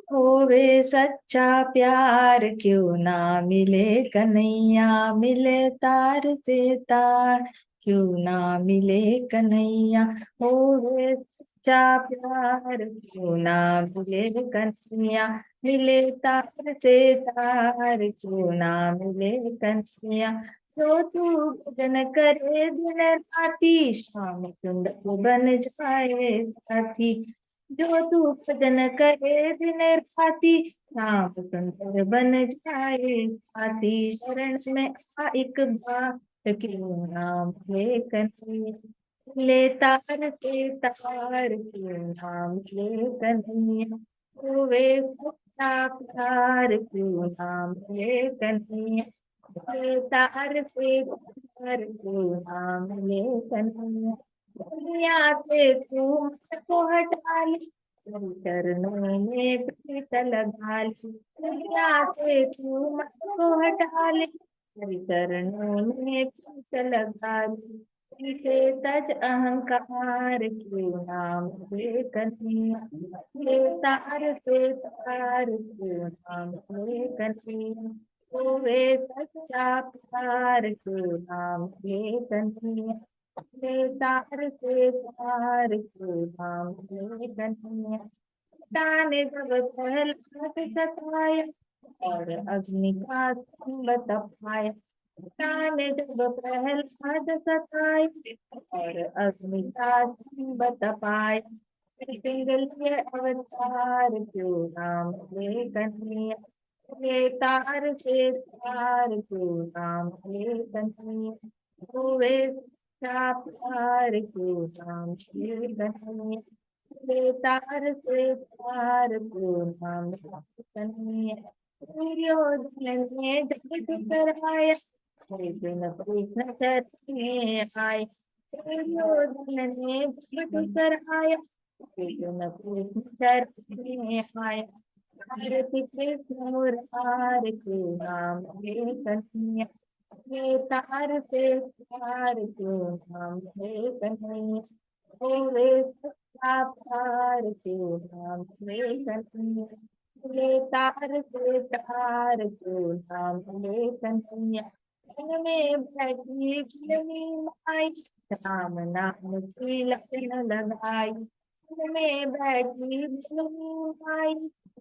होवे सच्चा प्यार क्यों ना मिले कन्हैया, मिले तार से तार क्यों ना मिले कन्हैया। होवे सच्चा प्यार क्यों ना मिले कन्हैया, मिले तार से तार क्यों ना मिले कन्हैया। जो तू भजन करे दिन राती, श्याम सुंदर बन जाए साथी। जो तू भजन करे दिन राती, श्याम सुंदर बन जाए साथी। शरण में आ एक बार क्यों नाम ले कन्हैया, ले तार से तार क्यों नाम ले कन्हैया। वे सच्चा प्यार क्यों नाम ले कन्हैया, ले तार से तार क्यों नाम ले कन्हैया। दुनिया से तू को हटा ले, तेरे चरणों में प्रीत लगा ली। दुनिया से तू को हटा ले, तेरे चरणों में प्रीत लगा ली। पीछे तज अहंकार क्यों नाम ले कन्हैया, ले तार से तार क्यों नाम ले कन्हैया। वे सच्चा प्यार क्यों नाम ले कन्हैया, ले तार से तार क्यों नाम ले कन्हैया। ताने जब प्रहलाद सताया, और अग्नि का स्तंभ तपाया। ताने जब प्रहलाद सताया, और अग्नि का स्तंभ तपाया। पिंगलीय अवतार क्यों नाम ले कन्हैया, ले तार से तार क्यों नाम ले कन्हैया। हुए सच्चा प्यार क्यों नाम ले कन्हैया, ले तार से तार क्यों नाम ले कन्हैया। दुर्योधन ने जब ठुकराया, अर्जुन कृष्ण शरण आए। दुर्योधन ने जब ठुकराया, अर्जुन कृष्ण शरण आए। भारती कृष्ण मुरार के नाम ले कन्हैया, ले तार से तार के नाम ले कन्हैया। होवे सच्चा प्यार के नाम ले कन्हैया, ले तार से तार के नाम ले कन्हैया। मन में बैठी फिल्मी माई, राम नाम की लगन लगाई। मन में बैठी फिल्मी माई,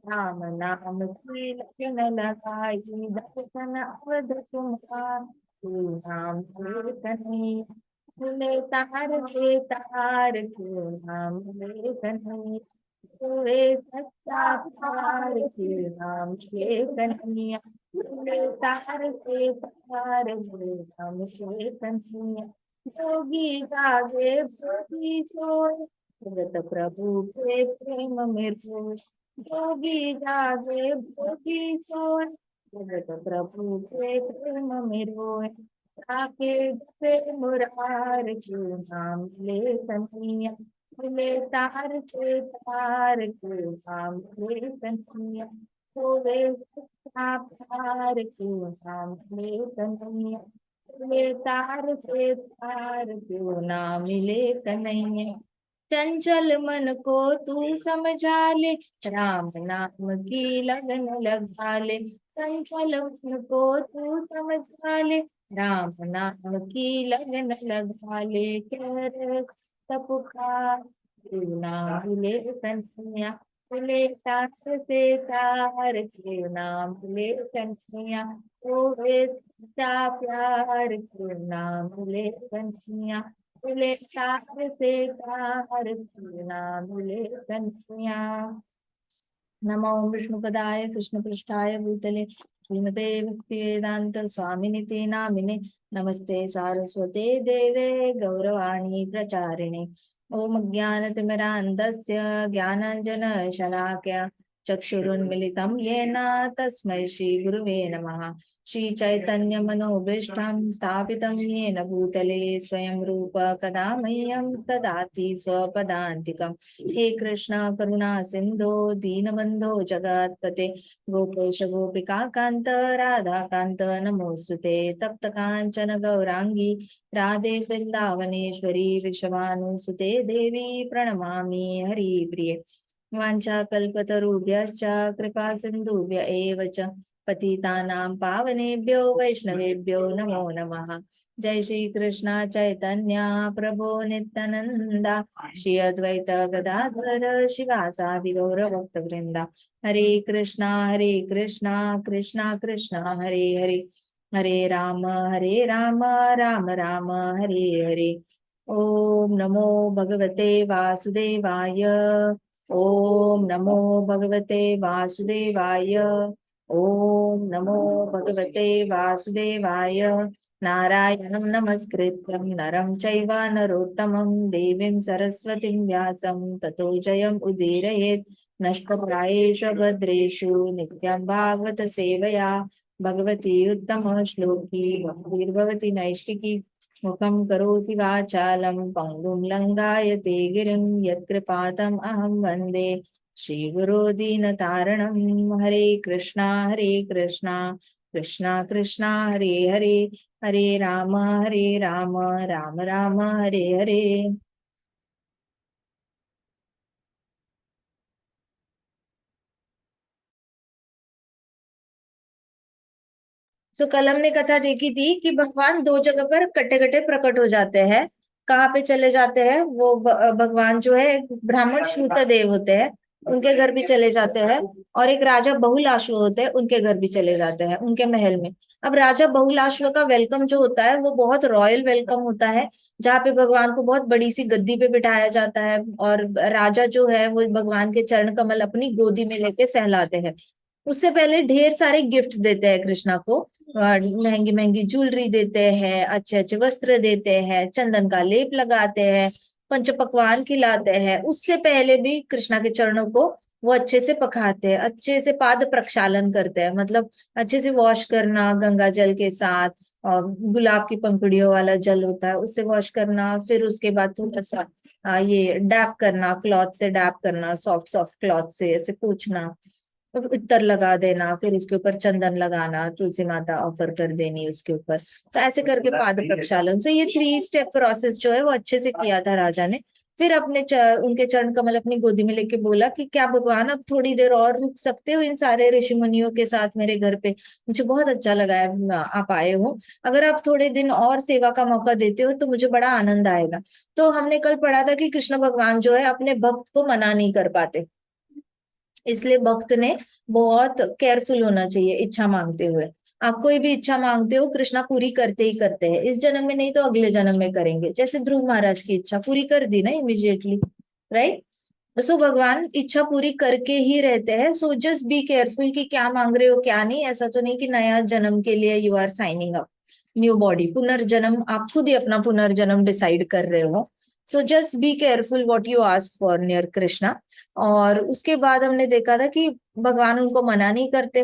राम नाम की लगन लगाई। दर्शन अवध तुम्हार तू नाम ले कन्हैया, ले तार से तार क्यों नाम ले कन्हैया। वे सच्चा प्यार क्यों नाम ले कन्हैया, ले तार से तार क्यों नाम ले कन्हैया। जोगी जागे जोगी सोए, जगत प्रभु के प्रेम में खोए। जोगी जागे जोगी सोए, जगत प्रभु के प्रेम में रोए। ताके जपे मुरार क्यों नाम ले कन्हैया, ले तार से तार क्यों नाम ले कन्हैया। होवे सच्चा प्यार क्यों नाम ले कन्हैया, ले तार से तार क्यों ना मिले कन्हैया। चंचल मन को तू समझा ले, राम नाम की लगन लगा ले। चंचल मन को तू समझा ले, राम नाम की लगन लगा ले। कर पुकार तू नाम ले कन्हैया, ले तार से तार के नाम ले कन्हैया। ओ वे सच्चा प्यार के नाम ले कन्हैया, मिले तार से तार क्यों ना मिले कन्हैया। नमो विष्णुपदाय कृष्णपृष्ठाय भूतले, श्रीमते भक्तिवेदांत स्वामिनिति नामिने। नमस्ते सारस्वते देवे गौरवाणी प्रचारिणे। ओम अज्ञानतिमिरान्धस्य ज्ञानाञ्जनशलाकया चक्षुरुन्मिलितं येन तस्मै श्रीगुरुवे नमः। श्रीचैतन्यमनोभीष्टं स्थापितं येन भूतले स्वयं रूप कदा मह्यं ददाति स्वपदान्तिकम्। हे कृष्ण करुणा सिंधो दीनबंधो जगत्पते, गोपेश गोपिका कांत राधा कांत नमोस्तुते। तप्त कांचन गौरांगी राधे वृंदावनेश्वरी, विश्वानुसुते देवी प्रणमामि हरिप्रिये। वाञ्छाकल्पतरुभ्यश्च कृपा सिन्धुभ्य एव च पतितानां पावनेभ्यो वैष्णवेभ्यो नमो नमः। जय श्री कृष्ण चैतन्य प्रभु नित्यानंदा श्री अद्वैत गदाधर शिवासादि गौर भक्त वृंदा। हरे कृष्णा कृष्णा कृष्णा हरे हरे, हरे राम राम राम हरे हरे। ओम नमो भगवते वासुदेवाय, ओम नमो भगवते वासुदेवाय, ओम नमो भगवते वासुदेवाय। नारायणं नमस्कृत्यं नरं चैव नरोत्तमं देवीं सरस्वतीं व्यासं ततो जयम् उदीरयेत्। नष्टप्रायेषु भद्रेषु नित्यं भागवत सेवया भगवती उत्तम श्लोकी भक्तिर्भवति नैष्टिकी। मुखं करोति वाचालं पङ्गुं लङ्घायते गिरिं यत्कृपातम् अहं वन्दे श्रीगुरो दीनतारणं। हरे कृष्णा कृष्णा कृष्णा हरे हरे, हरे राम राम राम हरे हरे। सो कल हमने कथा देखी थी कि भगवान दो जगह पर कटे कटे प्रकट हो जाते हैं। कहाँ पे चले जाते हैं वो भगवान जो है एक ब्राह्मण शूद्रदेव होते हैं, उनके घर भी चले जाते हैं। और एक राजा बहुलाश्व होते हैं, उनके घर भी चले जाते हैं, उनके महल में। अब राजा बहुलाश्व का वेलकम जो होता है वो बहुत रॉयल वेलकम होता है, जहाँ पे भगवान को बहुत बड़ी सी गद्दी पे बिठाया जाता है और राजा जो है वो भगवान के चरण कमल अपनी गोदी में लेके सहलाते हैं। उससे पहले ढेर सारे गिफ्ट देते हैं कृष्णा को, महंगी महंगी ज्वेलरी देते हैं, अच्छे अच्छे वस्त्र देते हैं, चंदन का लेप लगाते हैं, पंच पकवान खिलाते हैं। उससे पहले भी कृष्णा के चरणों को वो अच्छे से पखाते हैं, अच्छे से पाद प्रक्षालन करते हैं, मतलब अच्छे से वॉश करना गंगा जल के साथ। और गुलाब की पंखुड़ियों वाला जल होता है उससे वॉश करना, फिर उसके बाद थोड़ा सा ये डैप करना, क्लॉथ से डैप करना, सॉफ्ट सॉफ्ट क्लॉथ से ऐसे पोंछना, तो इत्र लगा देना, फिर उसके ऊपर चंदन लगाना, तुलसी माता ऑफर कर देनी उसके ऊपर। तो ऐसे करके पाद प्रक्षालन, तो ये 3 स्टेप प्रोसेस जो है वो अच्छे से किया था राजा ने। फिर उनके चरण कमल अपनी गोदी में लेके बोला कि क्या भगवान अब थोड़ी देर और रुक सकते हो इन सारे ऋषि मुनियों के साथ मेरे घर पे? मुझे बहुत अच्छा लगा है आप आए हो, अगर आप थोड़े दिन और सेवा का मौका देते हो तो मुझे बड़ा आनंद आएगा। तो हमने कल पढ़ा था कि कृष्ण भगवान जो है अपने भक्त को मना नहीं कर पाते, इसलिए भक्त ने बहुत केयरफुल होना चाहिए इच्छा मांगते हुए। आप कोई भी इच्छा मांगते हो कृष्णा पूरी करते ही करते हैं, इस जन्म में नहीं तो अगले जन्म में करेंगे। जैसे ध्रुव महाराज की इच्छा पूरी कर दी ना इमिजिएटली, राइट? सो भगवान इच्छा पूरी करके ही रहते हैं। सो जस्ट बी केयरफुल कि क्या मांग रहे हो क्या नहीं। ऐसा तो नहीं कि नया जन्म के लिए you are signing up new body, पुनर्जन्म आप खुद ही अपना पुनर्जन्म डिसाइड कर रहे हो। So just be careful what you ask for near Krishna. और उसके बाद हमने देखा था कि भगवान उनको मना नहीं करते,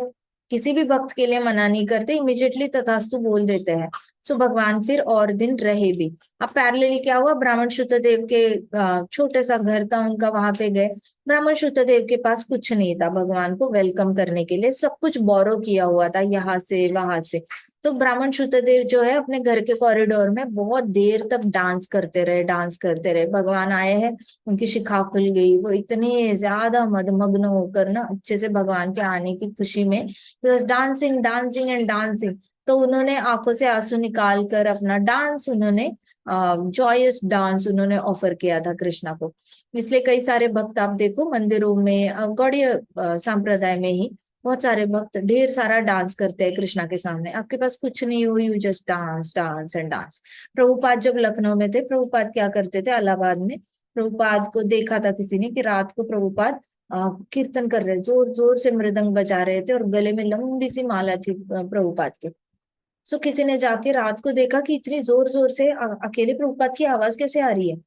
किसी भी भक्त के लिए मना नहीं करते, इमिजिएटली तथास्तु बोल देते हैं। सो भगवान फिर और दिन रहे भी। अब पैरेलली क्या हुआ, ब्राह्मण शुद्धदेव के छोटे सा घर था उनका, वहां पे गए। ब्राह्मण शुद्धदेव के पास कुछ नहीं था भगवान को वेलकम करने के लिए, सब कुछ बोरो किया हुआ था यहाँ से वहां से। तो ब्राह्मण शुद्धदेव जो है अपने घर के कॉरिडोर में बहुत देर तक डांस करते रहे, डांस करते रहे। भगवान आए हैं, उनकी शिखा खुल गई, वो इतने ज्यादा मदमग्न होकर ना अच्छे से भगवान के आने की खुशी में डांसिंग डांसिंग एंड डांसिंग। तो उन्होंने आंखों से आंसू निकाल कर अपना डांस उन्होंने जॉयस डांस उन्होंने ऑफर किया था कृष्णा को। इसलिए कई सारे भक्त आप देखो मंदिरों में, गौड़ीय संप्रदाय में ही बहुत सारे भक्त ढेर सारा डांस करते हैं कृष्णा के सामने। आपके पास कुछ नहीं हो, you just dance dance and dance. Prabhupada जब लखनऊ में थे, प्रभुपाद क्या करते थे इलाहाबाद में, प्रभुपाद को देखा था किसी ने कि रात को प्रभुपाद कीर्तन कर रहे, जोर जोर से मृदंग बजा रहे थे और गले में लंबी सी माला थी प्रभुपाद के। सो किसी ने जाके रात को देखा कि इतनी जोर जोर से अकेले प्रभुपाद की आवाज कैसे आ रही है।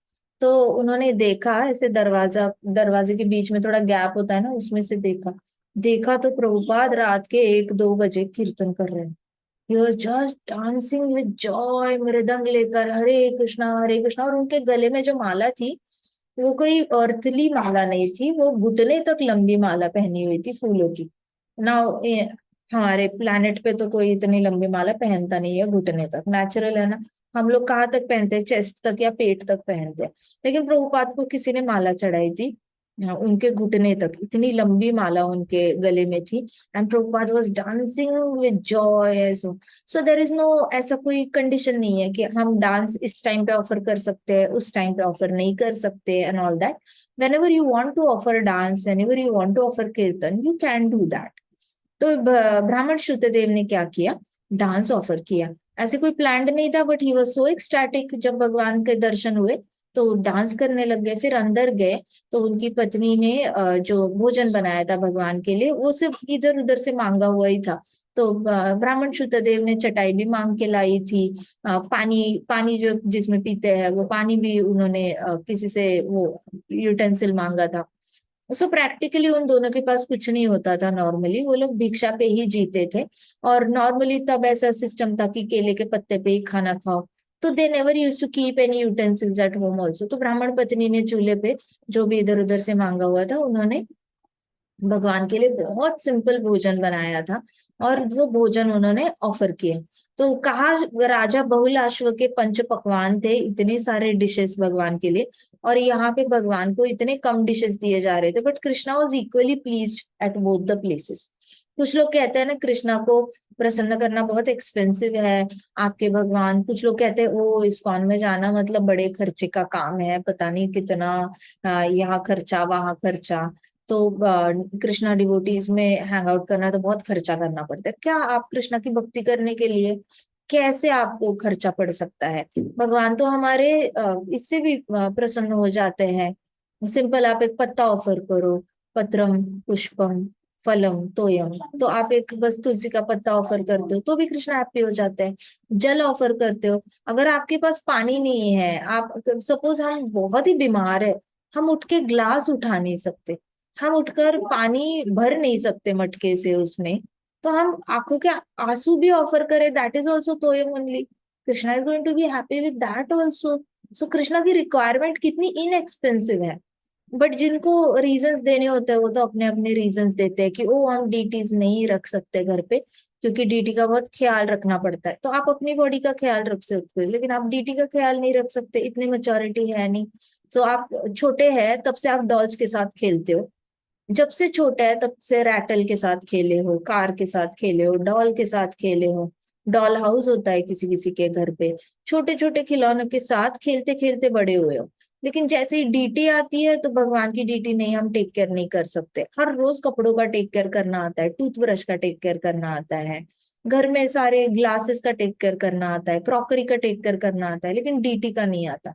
तो उन्होंने देखा ऐसे दरवाजे के बीच में थोड़ा गैप होता है ना, उसमें से देखा। देखा तो प्रभुपाद रात के 1-2 बजे कीर्तन कर रहे हैं। He was just dancing with Joy, मृदंग लेकर हरे कृष्णा। और उनके गले में जो माला थी वो कोई अर्थली माला नहीं थी, वो घुटने तक लंबी माला पहनी हुई थी फूलों की ना। हमारे प्लानिट पे तो कोई इतनी लंबी माला पहनता नहीं है घुटने तक, नेचुरल है ना। हम लोग कहाँ तक पहनते हैं, चेस्ट तक या पेट तक पहनते हैं। लेकिन प्रभुपाद को किसी ने माला चढ़ाई थी उनके घुटने तक इतनी लंबी माला उनके गले में थी। And Prabhupada was dancing with joy. So there is no, ऐसा कोई कंडीशन नहीं है कि हम डांस इस टाइम पे ऑफर कर सकते हैं, उस टाइम पे ऑफर नहीं कर सकते and all that. whenever you want to offer dance, whenever you want to offer kirtan, you can do that। तो ब्राह्मण शुद्धदेव ने क्या किया, डांस ऑफर किया। ऐसे कोई प्लान्ड नहीं था, but he was so ecstatic जब भगवान के दर्शन हुए तो डांस करने लग गए। फिर अंदर गए तो उनकी पत्नी ने जो भोजन बनाया था भगवान के लिए वो सिर्फ इधर उधर से मांगा हुआ ही था। तो ब्राह्मण शुद्धदेव ने चटाई भी मांग के लाई थी। पानी पानी जो जिसमें पीते हैं वो पानी भी उन्होंने किसी से वो यूटेंसिल मांगा था। सो प्रैक्टिकली उन दोनों के पास कुछ नहीं होता था। नॉर्मली वो लोग भिक्षा पे ही जीते थे। और नॉर्मली तब ऐसा सिस्टम था कि केले के पत्ते पे ही खाना खाओ। तो they never use to keep any utensils at home also. तो ब्राह्मण पत्नी ने चूल्हे पे जो भी इधर उधर से मांगा हुआ था उन्होंने भगवान के लिए बहुत सिंपल भोजन बनाया था। और वो भोजन उन्होंने ऑफर किए। तो कहा, राजा बहुलाश्व के पंच पकवान थे, इतने सारे डिशेस भगवान के लिए। और यहाँ पे भगवान को इतने कम डिशेस दिए जा रहे थे, but Krishna was equally pleased at both the places. कुछ लोग कहते हैं ना कृष्णा को प्रसन्न करना बहुत एक्सपेंसिव है आपके भगवान। कुछ लोग कहते हैं ओ इस्कॉन में जाना मतलब बड़े खर्चे का काम है, पता नहीं कितना यहाँ खर्चा वहां खर्चा। तो कृष्णा डिवोटीज में हैंग आउट करना तो बहुत खर्चा करना पड़ता है। क्या आप कृष्णा की भक्ति करने के लिए कैसे आपको खर्चा पड़ सकता है? भगवान तो हमारे इससे भी प्रसन्न हो जाते हैं। सिंपल आप एक पत्ता ऑफर करो, पत्रम पुष्पम फलम तोयम। तो आप एक बस तुलसी का पत्ता ऑफर करते हो तो भी कृष्णा हैप्पी हो जाते हैं। जल ऑफर करते हो, अगर आपके पास पानी नहीं है, आप सपोज हम बहुत ही बीमार है, हम उठ के ग्लास उठा नहीं सकते, हम उठकर पानी भर नहीं सकते मटके से उसमें, तो हम आंखों के आंसू भी ऑफर करें, दैट इज ऑल्सो तोयम only. Krishna is going to be happy with that also. So Krishna की रिक्वायरमेंट कितनी इनएक्सपेंसिव है। बट जिनको रीजंस देने होते हैं वो तो अपने अपने रीजंस देते हैं कि ओ हम डीटीज नहीं रख सकते घर पे, क्योंकि डीटी का बहुत ख्याल रखना पड़ता है। तो आप अपनी बॉडी का ख्याल रख सकते हो, लेकिन आप डीटी का ख्याल नहीं रख सकते, इतनी मेच्योरिटी है नहीं। सो आप छोटे हैं तब से आप डॉल्स के साथ खेलते हो, जब से छोटा है तब से रैटल के साथ खेले हो, कार के साथ खेले हो, डॉल के साथ खेले हो। डॉल हाउस होता है किसी किसी के घर पे, छोटे छोटे खिलौनों के साथ खेलते खेलते बड़े हुए हो। लेकिन जैसे ही डीटी आती है तो भगवान की डीटी नहीं, हम टेक केयर नहीं कर सकते। हर रोज कपड़ों का टेक केयर करना आता है, टूथब्रश का टेक केयर करना आता है, घर में सारे ग्लासेस का टेक केयर करना आता है, क्रॉकरी का टेक केयर करना आता है, लेकिन डीटी का नहीं आता।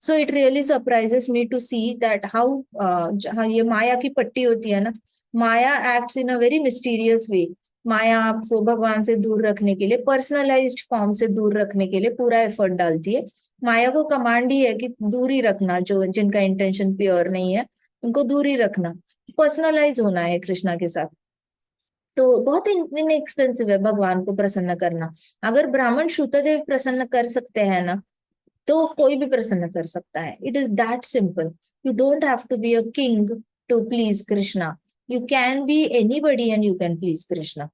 So it really surprises me to see that how, जहाँ ये माया की पट्टी होती है ना, maya acts in a very mysterious way. माया आपको भगवान से दूर रखने के लिए, पर्सनलाइज्ड फॉर्म से दूर रखने के लिए पूरा एफर्ट डालती है। माया को कमांड ही है कि दूर ही रखना, जो जिनका इंटेंशन प्योर नहीं है उनको दूर ही रखना। पर्सनलाइज होना है कृष्णा के साथ। तो बहुत इनएक्सपेंसिव है भगवान को प्रसन्न करना। अगर ब्राह्मण शुद्धदेव प्रसन्न कर सकते हैं ना, तो कोई भी प्रसन्न कर सकता है। It is that simple. You don't have to be a king to please Krishna. You can be anybody and you can please Krishna.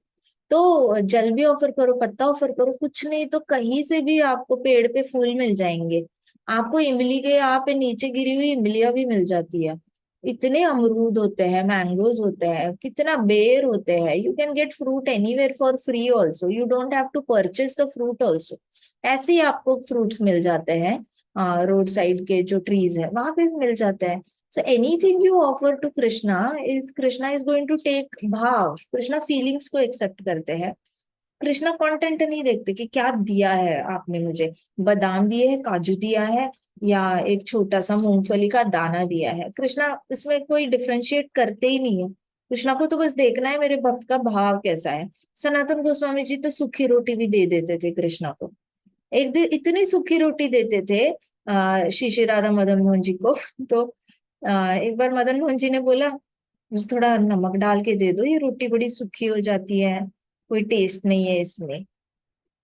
तो जल भी ऑफर करो, पत्ता ऑफर करो, कुछ नहीं तो कहीं से भी आपको पेड़ पे फूल मिल जाएंगे। आपको इमली के यहाँ पे नीचे गिरी हुई इमलियां भी मिल जाती है। इतने अमरूद होते हैं, मैंगोज होते हैं, कितना बेर होते हैं। You can get fruit anywhere for free also, you don't have to purchase the fruit also. ऐसे ही आपको फ्रूट्स मिल जाते हैं, रोड साइड के जो ट्रीज है वहां पे भी मिल जाते हैं। So anything you offer to Krishna is, Krishna is going to take bhav. Krishna feelings को एक्सेप्ट करते हैं। कृष्णा कंटेंट नहीं देखते कि क्या दिया है आपने मुझे, बादाम दिए है, काजू दिया है, या एक छोटा सा मूंगफली का दाना दिया है। कृष्णा इसमें कोई डिफरेंशिएट करते ही नहीं है। कृष्णा को तो बस देखना है मेरे भक्त का भाव कैसा है। सनातन गोस्वामी जी तो सूखी रोटी भी दे देते थे कृष्णा को। एक दिन इतनी सूखी रोटी देते थे श्री श्री राधा मदन मोहन जी को। तो एक बार मदन मोहन जी ने बोला मुझे थोड़ा नमक डाल के दे दो, ये रोटी बड़ी सूखी हो जाती है, कोई टेस्ट नहीं है इसमें।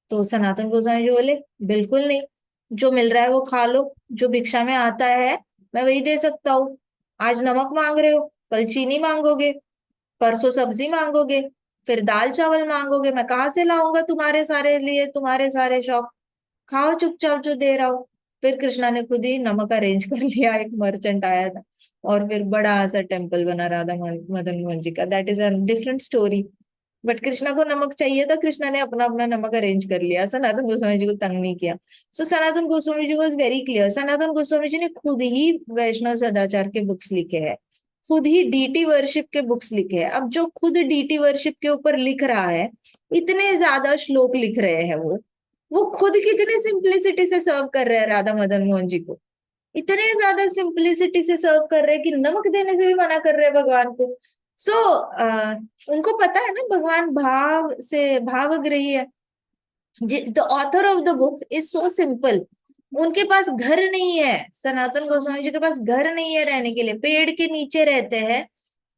तो सनातन गोस्वामी जी बोले बिल्कुल नहीं, जो मिल रहा है वो खा लो, जो भिक्षा में आता है मैं वही दे सकता हूँ। आज नमक मांग रहे हो, कल चीनी मांगोगे, परसों सब्जी मांगोगे, फिर दाल चावल मांगोगे, मैं कहाँ से लाऊंगा तुम्हारे सारे लिए तुम्हारे सारे शौक। खाओ चुपचाप जो दे रहा हो। फिर कृष्णा ने खुद ही नमक अरेंज कर लिया, एक मर्चेंट आया था और फिर बड़ा सा टेम्पल बना राधा मदन मोहन जी का। That is a different story. But Krishna को नमक चाहिए था, कृष्णा ने अपना अपना नमक अरेंज कर लिया, सनातन गोस्वामी जी को तंग नहीं किया। सो Sanatan Goswami ji was very clear. Sanatan Goswami ji ने खुद ही वैष्णव सदाचार के बुक्स लिखे हैं, खुद ही डीटी वर्शिप के बुक्स लिखे हैं। अब जो खुद डीटी वर्शिप के ऊपर लिख रहा है, इतने ज्यादा श्लोक लिख रहे हैं वो खुद कितने सिंप्लिसिटी से सर्व कर रहे हैं राधा मदन मोहन जी को, इतने ज्यादा सिंप्लिसिटी से सर्व कर रहे हैं कि नमक देने से भी मना कर रहे हैं भगवान को। सो उनको पता है ना भगवान भाव से भावग्राही है। The author of the book is so simple. उनके पास घर नहीं है, सनातन गोस्वामी जी के पास घर नहीं है रहने के लिए, पेड़ के नीचे रहते हैं।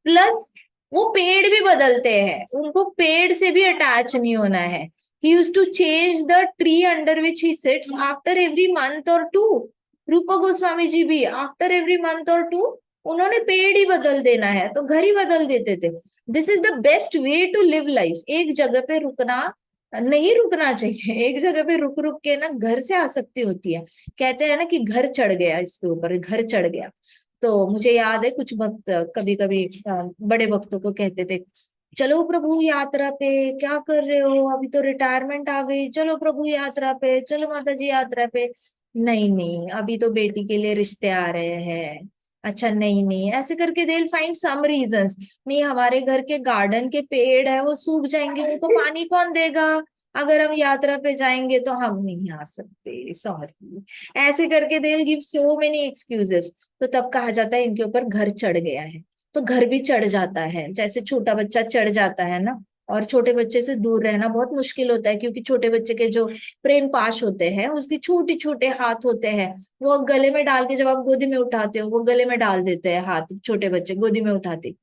प्लस वो पेड़ भी बदलते हैं, उनको पेड़ से भी अटैच नहीं होना है। He use to change the tree under which he sits after every month और टू। रूपा गोस्वामी जी भी आफ्टर एवरी मंथ और टू उन्होंने पेड़ ही बदल देना है तो घर ही बदल देते थे। This is the best way to live life. एक जगह पे रुकना नहीं, रुकना चाहिए। एक जगह पे रुक रुक के ना घर से आसक्ति होती है। कहते हैं ना कि घर चढ़ गया, इसके ऊपर घर चढ़ गया। तो मुझे याद है कुछ भक्त कभी कभी बड़े भक्तों को कहते थे, चलो प्रभु यात्रा पे, क्या कर रहे हो, अभी तो रिटायरमेंट आ गई, चलो प्रभु यात्रा पे, चलो माता जी यात्रा पे। नहीं नहीं, अभी तो बेटी के लिए रिश्ते आ रहे हैं। अच्छा नहीं नहीं, ऐसे करके दे फाइंड सम रीजंस। नहीं, हमारे घर के गार्डन के पेड़ है वो सूख जाएंगे, उनको पानी कौन देगा, अगर हम यात्रा पे जाएंगे तो हम नहीं आ सकते, सॉरी। ऐसे करके they give so many excuses. तो तब कहा जाता है इनके ऊपर घर चढ़ गया है। तो घर भी चढ़ जाता है, जैसे छोटा बच्चा चढ़ जाता है ना। और छोटे बच्चे से दूर रहना बहुत मुश्किल होता है, क्योंकि छोटे बच्चे के जो प्रेम पाश होते हैं, उसके छोटे छोटे हाथ होते हैं, वो गले में डाल के जब आप गोदी में उठाते हो, वो गले में डाल देते हैं हाथ, छोटे बच्चे गोदी में उठाते।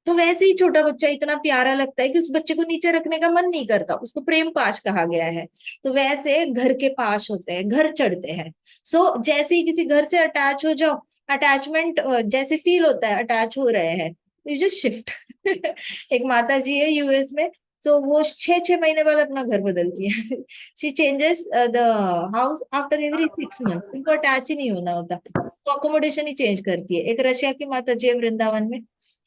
तो वैसे ही छोटा बच्चा इतना प्यारा लगता है कि उस बच्चे को नीचे रखने का मन नहीं करता, उसको प्रेम पाश कहा गया है। तो वैसे घर के पास होते हैं, घर चढ़ते हैं। सो जैसे ही किसी घर से अटैच हो जाओ, अटैचमेंट जैसे फील होता है अटैच हो रहे हैं, यू जस्ट शिफ्ट। एक माता जी है यूएस में, तो वो 6-6 महीने बाद अपना घर बदलती है। She changes the house after every 6 months, उनको अटैच ही नहीं होना होता, तो अकोमोडेशन ही चेंज करती है। एक रशिया की माता जी है वृंदावन में,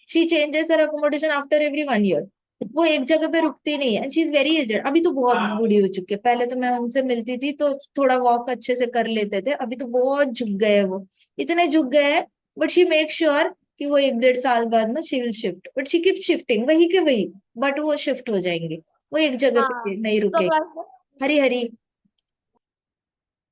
she changes her accommodation after every 1 year. वो एक जगह पे रुकती नहीं है। शी इज वेरी एजेड, अभी तो बहुत बूढ़ी हो चुकी है। पहले तो मैं उनसे मिलती थी तो थोड़ा वॉक अच्छे से कर लेते थे, अभी तो बहुत झुक गए हैं वो, इतने झुक गए हैं। बट शी मेक श्योर कि वो 1-1.5 साल बाद ना she will shift, but she keep shifting वही के वही, बट वो शिफ्ट हो जाएंगे, वो एक जगह पे हाँ। नहीं तो रुके। वैसे हरी हरी।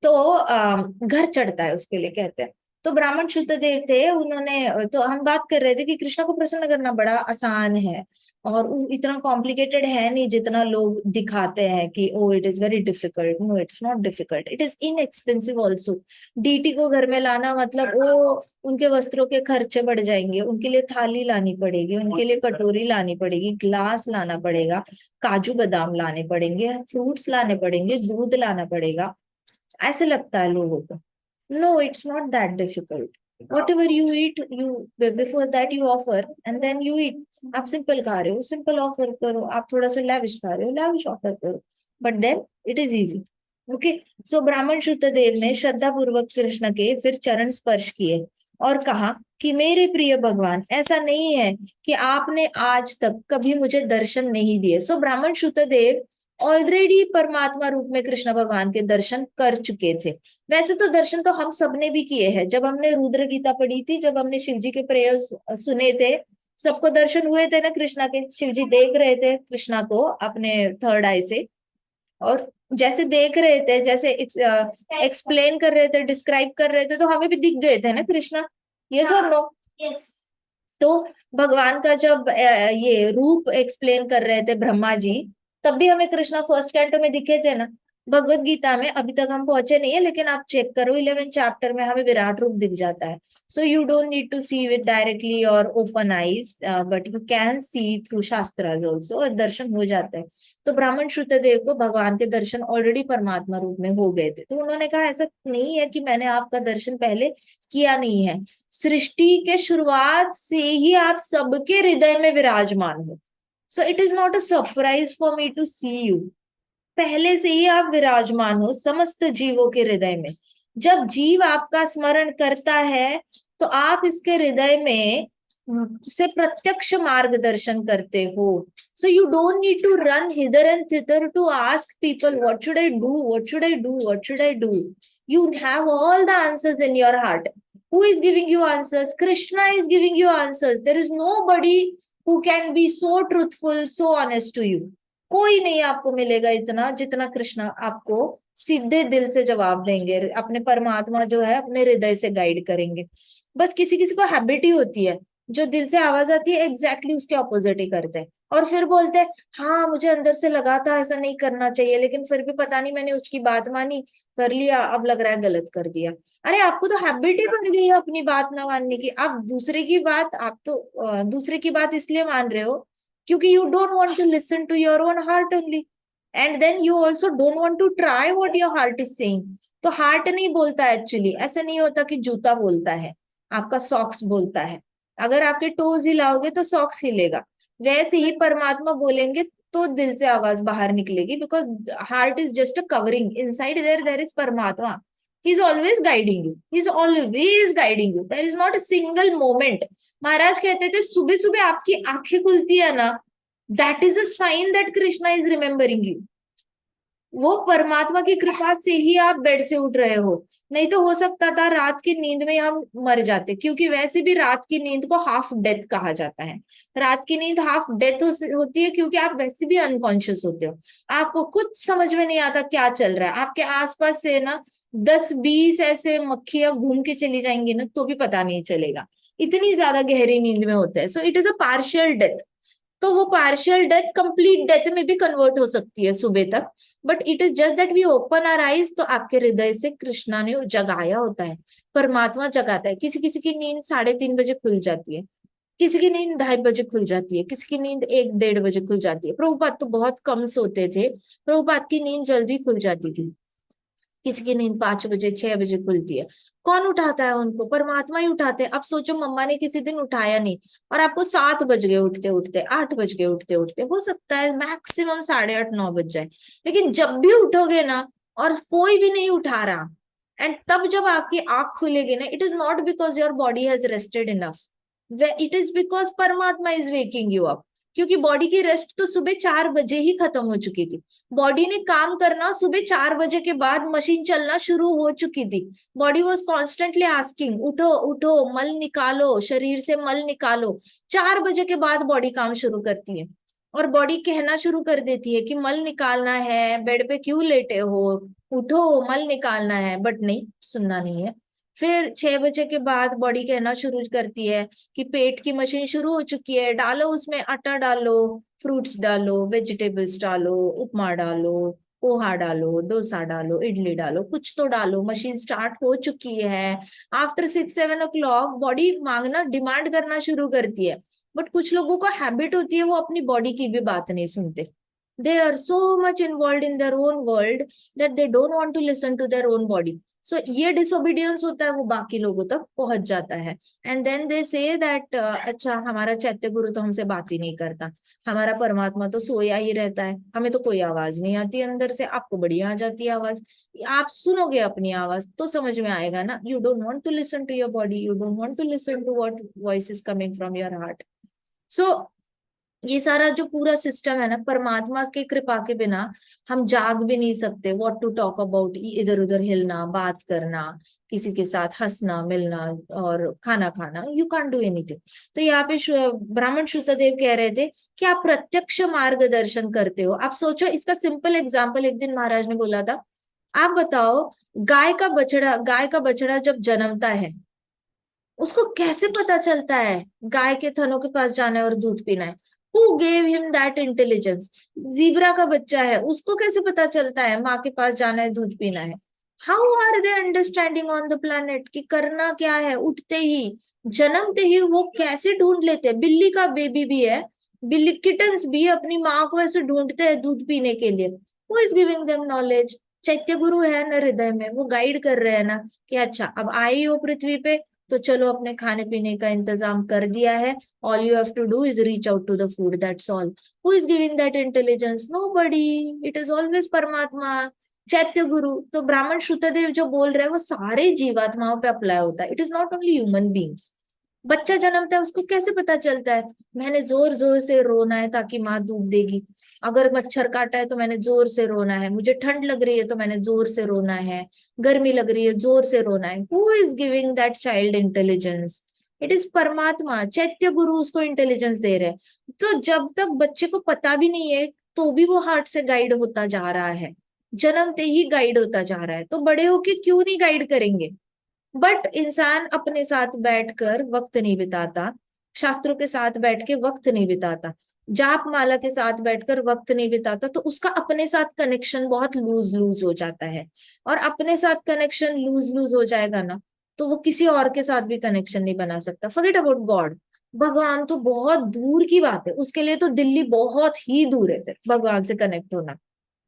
तो घर चढ़ता है उसके लिए कहते हैं। तो ब्राह्मण शुद्ध देव थे, उन्होंने तो हम बात कर रहे थे कि कृष्ण को प्रसन्न करना बड़ा आसान है, और इतना कॉम्प्लिकेटेड है नहीं जितना लोग दिखाते हैं कि oh it is very difficult. No, it's not difficult, it is inexpensive also. Deity को घर में लाना मतलब वो उनके वस्त्रों के खर्चे बढ़ जाएंगे, उनके लिए थाली लानी पड़ेगी, उनके लिए कटोरी लानी पड़ेगी, ग्लास लाना पड़ेगा, काजू बादाम लाने पड़ेंगे, फ्रूट्स लाने पड़ेंगे, दूध लाना पड़ेगा। ऐसे लगता है लोगों को। No, it's not that difficult. Whatever you eat, you before that you offer and then you eat. आप सिंपल खा रहे हो, सिंपल ऑफर करो। आप थोड़ा सा लैविश खा रहे हो, लैविश ऑफर करो। But then it is easy. Okay. So ब्राह्मण शुद्ध देव ने श्रद्धा पूर्वक कृष्ण के फिर चरण स्पर्श किए और कहा कि मेरे प्रिय भगवान, ऐसा नहीं है कि आपने आज तक कभी मुझे दर्शन नहीं दिए। सो ब्राह्मण शुद्ध देव ऑलरेडी परमात्मा रूप में कृष्ण भगवान के दर्शन कर चुके थे। वैसे तो दर्शन तो हम सबने भी किए हैं, जब हमने रुद्र गीता पढ़ी थी, जब हमने शिव जी के प्रयोग सुने थे, सबको दर्शन हुए थे ना कृष्णा के। शिव जी देख रहे थे कृष्णा को अपने थर्ड आई से, और जैसे देख रहे थे, जैसे एक्सप्लेन कर रहे थे, डिस्क्राइब कर रहे थे, तो हमें भी दिख गए थे ना कृष्णा। यस और नो? यस। तो भगवान का जब ये रूप एक्सप्लेन कर रहे थे ब्रह्मा जी, तब भी हमें कृष्णा फर्स्ट कैंटो में दिखे थे ना। भगवत गीता में अभी तक हम पहुंचे नहीं है, लेकिन आप चेक करो 11 चैप्टर में हमें विराट रूप दिख जाता है। So you don't need to see with directly और open eyes, but you can see through shastras also, और दर्शन हो जाता है। तो ब्राह्मण श्रुतदेव को भगवान के दर्शन ऑलरेडी परमात्मा रूप में हो गए थे, तो उन्होंने कहा ऐसा नहीं है कि मैंने आपका दर्शन पहले किया नहीं है। सृष्टि के शुरुआत से ही आप सबके हृदय में विराजमान हो। So it is not a surprise for me to see you. पहले से ही आप विराजमान हो समस्त जीवों के हृदय में। जब जीव आपका स्मरण करता है तो आप इसके हृदय में से प्रत्यक्ष मार्गदर्शन करते हो. So you don't need to run hither and thither to ask people what should I do, what should I do, what should I do. You have all the answers in your heart. Who is giving you answers? Krishna is giving you answers. There is nobody who can be so truthful, so honest to you. कोई नहीं आपको मिलेगा इतना जितना कृष्णा आपको सीधे दिल से जवाब देंगे. अपने परमात्मा जो है अपने हृदय से गाइड करेंगे. बस किसी किसी को हैबिट ही होती है, जो दिल से आवाज आती है एग्जैक्टली उसके ऑपोजिट ही करते हैं और फिर बोलते हैं हाँ मुझे अंदर से लगा था ऐसा नहीं करना चाहिए, लेकिन फिर भी पता नहीं मैंने उसकी बात मानी, कर लिया, अब लग रहा है गलत कर दिया. अरे आपको तो हैबिट ही बन गई है अपनी बात ना मानने की. आप दूसरे की बात, आप तो दूसरे की बात इसलिए मान रहे हो क्योंकि you don't want to listen to your own heart only, and then you also don't want to try what your heart is saying. तो हार्ट नहीं बोलता एक्चुअली. ऐसा नहीं होता कि जूता बोलता है, आपका सॉक्स बोलता है. अगर आपके टोज हिलाओगे तो सॉक्स हिलेगा. वैसे ही परमात्मा बोलेंगे तो दिल से आवाज बाहर निकलेगी, because heart is just a covering. Inside there is Paramatma. He is always guiding you. He is always guiding you. There is not a single moment. महाराज कहते थे सुबह सुबह आपकी आंखें खुलती है ना, that is a sign that Krishna is remembering you. वो परमात्मा की कृपा से ही आप बेड से उठ रहे हो. नहीं तो हो सकता था रात की नींद में हम मर जाते, क्योंकि वैसे भी रात की नींद को हाफ डेथ कहा जाता है. रात की नींद हाफ डेथ होती है क्योंकि आप वैसे भी अनकॉन्शियस होते हो. आपको कुछ समझ में नहीं आता क्या चल रहा है. आपके आसपास से ना 10-20 ऐसे मक्खियां घूम के चली जाएंगी ना तो भी पता नहीं चलेगा. इतनी ज्यादा गहरी नींद में होता है. सो it is a partial death. तो वो पार्शियल डेथ कंप्लीट डेथ में भी कन्वर्ट हो सकती है सुबह तक. But it is just that we open our eyes. तो आपके हृदय से कृष्णा ने जगाया होता है, परमात्मा जगाता है. किसी किसी की नींद 3:30 बजे खुल जाती है, किसी की नींद 2:30 बजे खुल जाती है, किसी की नींद 1-1:30 बजे खुल जाती है. प्रभुपाद तो बहुत कम सोते थे, प्रभुपाद की नींद जल्दी खुल जाती थी. किसी की नींद 5 बजे 6 बजे खुलती है. कौन उठाता है उनको? परमात्मा ही उठाते हैं. अब सोचो मम्मा ने किसी दिन उठाया नहीं और आपको 7 बज गए उठते उठते, 8 बज गए उठते उठते, हो सकता है मैक्सिमम 8:30-9 बज जाए. लेकिन जब भी उठोगे ना और कोई भी नहीं उठा रहा, एंड तब जब आपकी आंख खुलेगी ना, it is not because your body has rested enough, it is because परमात्मा इज वेकिंग यू अप. क्योंकि बॉडी की रेस्ट तो सुबह 4 बजे ही खत्म हो चुकी थी. बॉडी ने काम करना सुबह 4 बजे के बाद, मशीन चलना शुरू हो चुकी थी. बॉडी वॉज कॉन्स्टेंटली आस्किंग उठो उठो, मल निकालो, शरीर से मल निकालो. 4 बजे के बाद बॉडी काम शुरू करती है और बॉडी कहना शुरू कर देती है कि मल निकालना है, बेड पे क्यों लेटे हो, उठो मल निकालना है. बट नहीं, सुनना नहीं है. फिर 6 बजे के बाद बॉडी कहना शुरू करती है कि पेट की मशीन शुरू हो चुकी है, डालो उसमें आटा डालो, फ्रूट्स डालो, वेजिटेबल्स डालो, उपमा डालो, पोहा डालो, डोसा डालो, इडली डालो, कुछ तो डालो, मशीन स्टार्ट हो चुकी है. आफ्टर 6-7 o'clock बॉडी मांगना, डिमांड करना शुरू करती है. बट कुछ लोगों को हैबिट होती है वो अपनी बॉडी की भी बात नहीं सुनते. They are so much involve in their own world that they don't want to listen to their own body. So ये डिसोबीडियंस होता है, वो बाकी लोगों तक पहुंच जाता है. And then they say that अच्छा हमारा चैत्य गुरु तो हमसे बात ही नहीं करता, हमारा परमात्मा तो सोया ही रहता है, हमें तो कोई आवाज नहीं आती अंदर से. आपको बढ़िया आ जाती है आवाज. आप सुनोगे अपनी आवाज तो समझ में आएगा ना. You don't want to listen to your body, you don't want to listen to what voice is coming from your heart. So ये सारा जो पूरा सिस्टम है ना, परमात्मा की कृपा के बिना हम जाग भी नहीं सकते. व्हाट टू टॉक अबाउट इधर उधर हिलना, बात करना, किसी के साथ हंसना मिलना और खाना खाना. You can't do anything. तो यहाँ पे ब्राह्मण श्रुतदेव कह रहे थे कि आप प्रत्यक्ष मार्गदर्शन करते हो. आप सोचो, इसका सिंपल एग्जाम्पल एक दिन महाराज ने बोला था. आप बताओ, गाय का बछड़ा जब जन्मता है उसको कैसे पता चलता है गाय के थनों के पास जाना है और दूध पीना है? Who gave him that intelligence? Zebra का बच्चा है, उसको कैसे पता चलता है माँ के पास जाना है, दूध पीना है? How are they understanding on the planet कि करना क्या है? उठते ही, जन्मते ही वो कैसे ढूंढ लेते हैं. बिल्ली का बेबी भी है, बिल्ली किटन्स भी अपनी माँ को ऐसे ढूंढते हैं दूध पीने के लिए. Who is giving them knowledge? चैत्य गुरु है न हृदय में, वो गाइड कर रहे हैं ना कि अच्छा अब आई हो पृथ्वी पे तो चलो अपने खाने पीने का इंतजाम कर दिया है. All you have to do is reach out to the food. That's all. Who is giving that intelligence? Nobody. It is always Paramatma. चैत्य गुरु, तो ब्राह्मण श्रुतदेव जो बोल रहे हैं वो सारे जीवात्माओं पे अप्लाई होता है, it is not only human beings. बच्चा जन्मता है, उसको कैसे पता चलता है मैंने जोर जोर से रोना है ताकि माँ दूध देगी, अगर मच्छर काटा है तो मैंने जोर से रोना है, मुझे ठंड लग रही है तो मैंने जोर से रोना है, गर्मी लग रही है जोर से रोना है। Who is giving that child intelligence? It is परमात्मा, चैत्य गुरु उसको इंटेलिजेंस दे रहे हैं। तो जब तक बच्चे को पता भी नहीं है तो भी वो हार्ट से गाइड होता जा रहा है, जन्मते ही गाइड होता जा रहा है, तो बड़े होके क्यों नहीं गाइड करेंगे? बट इंसान अपने साथ बैठकर वक्त नहीं बिताता, शास्त्रों के साथ बैठ के वक्त नहीं बिताता, जाप माला के साथ बैठकर वक्त नहीं बिताता, तो उसका अपने साथ कनेक्शन बहुत लूज लूज हो जाता है। और अपने साथ कनेक्शन लूज लूज हो जाएगा ना, तो वो किसी और के साथ भी कनेक्शन नहीं बना सकता। फॉरगेट अबाउट गॉड, भगवान तो बहुत दूर की बात है, उसके लिए तो दिल्ली बहुत ही दूर है फिर भगवान से कनेक्ट होना।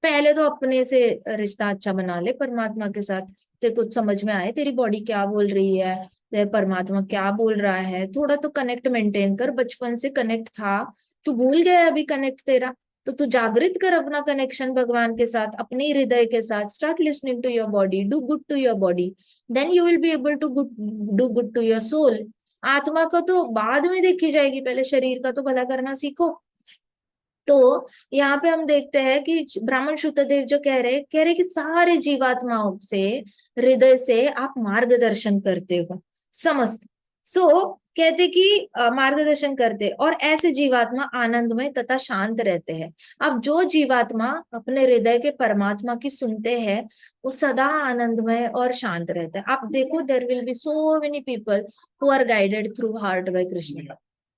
पहले तो अपने से रिश्ता अच्छा बना ले परमात्मा के साथ, तेरे कुछ समझ में आए तेरी बॉडी क्या बोल रही है, तेरे परमात्मा क्या बोल रहा है, थोड़ा तो कनेक्ट मेंटेन कर। बचपन से कनेक्ट था, तू भूल गया अभी कनेक्ट तेरा, तो तू जागृत कर अपना कनेक्शन भगवान के साथ, अपने हृदय के साथ। Start listening to your body, do good to your body, then you will be able to do good to your soul. आत्मा को तो बाद में देखी जाएगी, पहले शरीर का तो भला करना सीखो। तो यहाँ पे हम देखते हैं कि ब्राह्मण शुद्धदेव जो कह रहे कि सारे जीवात्माओं से, हृदय से आप मार्गदर्शन करते हो समस्त। सो कहते कि मार्गदर्शन करते, और ऐसे जीवात्मा आनंदमय तथा शांत रहते हैं। अब जो जीवात्मा अपने हृदय के परमात्मा की सुनते हैं वो सदा आनंदमय और शांत रहते हैं। आप देखो, there will be so many people who are guided through heart by Krishna,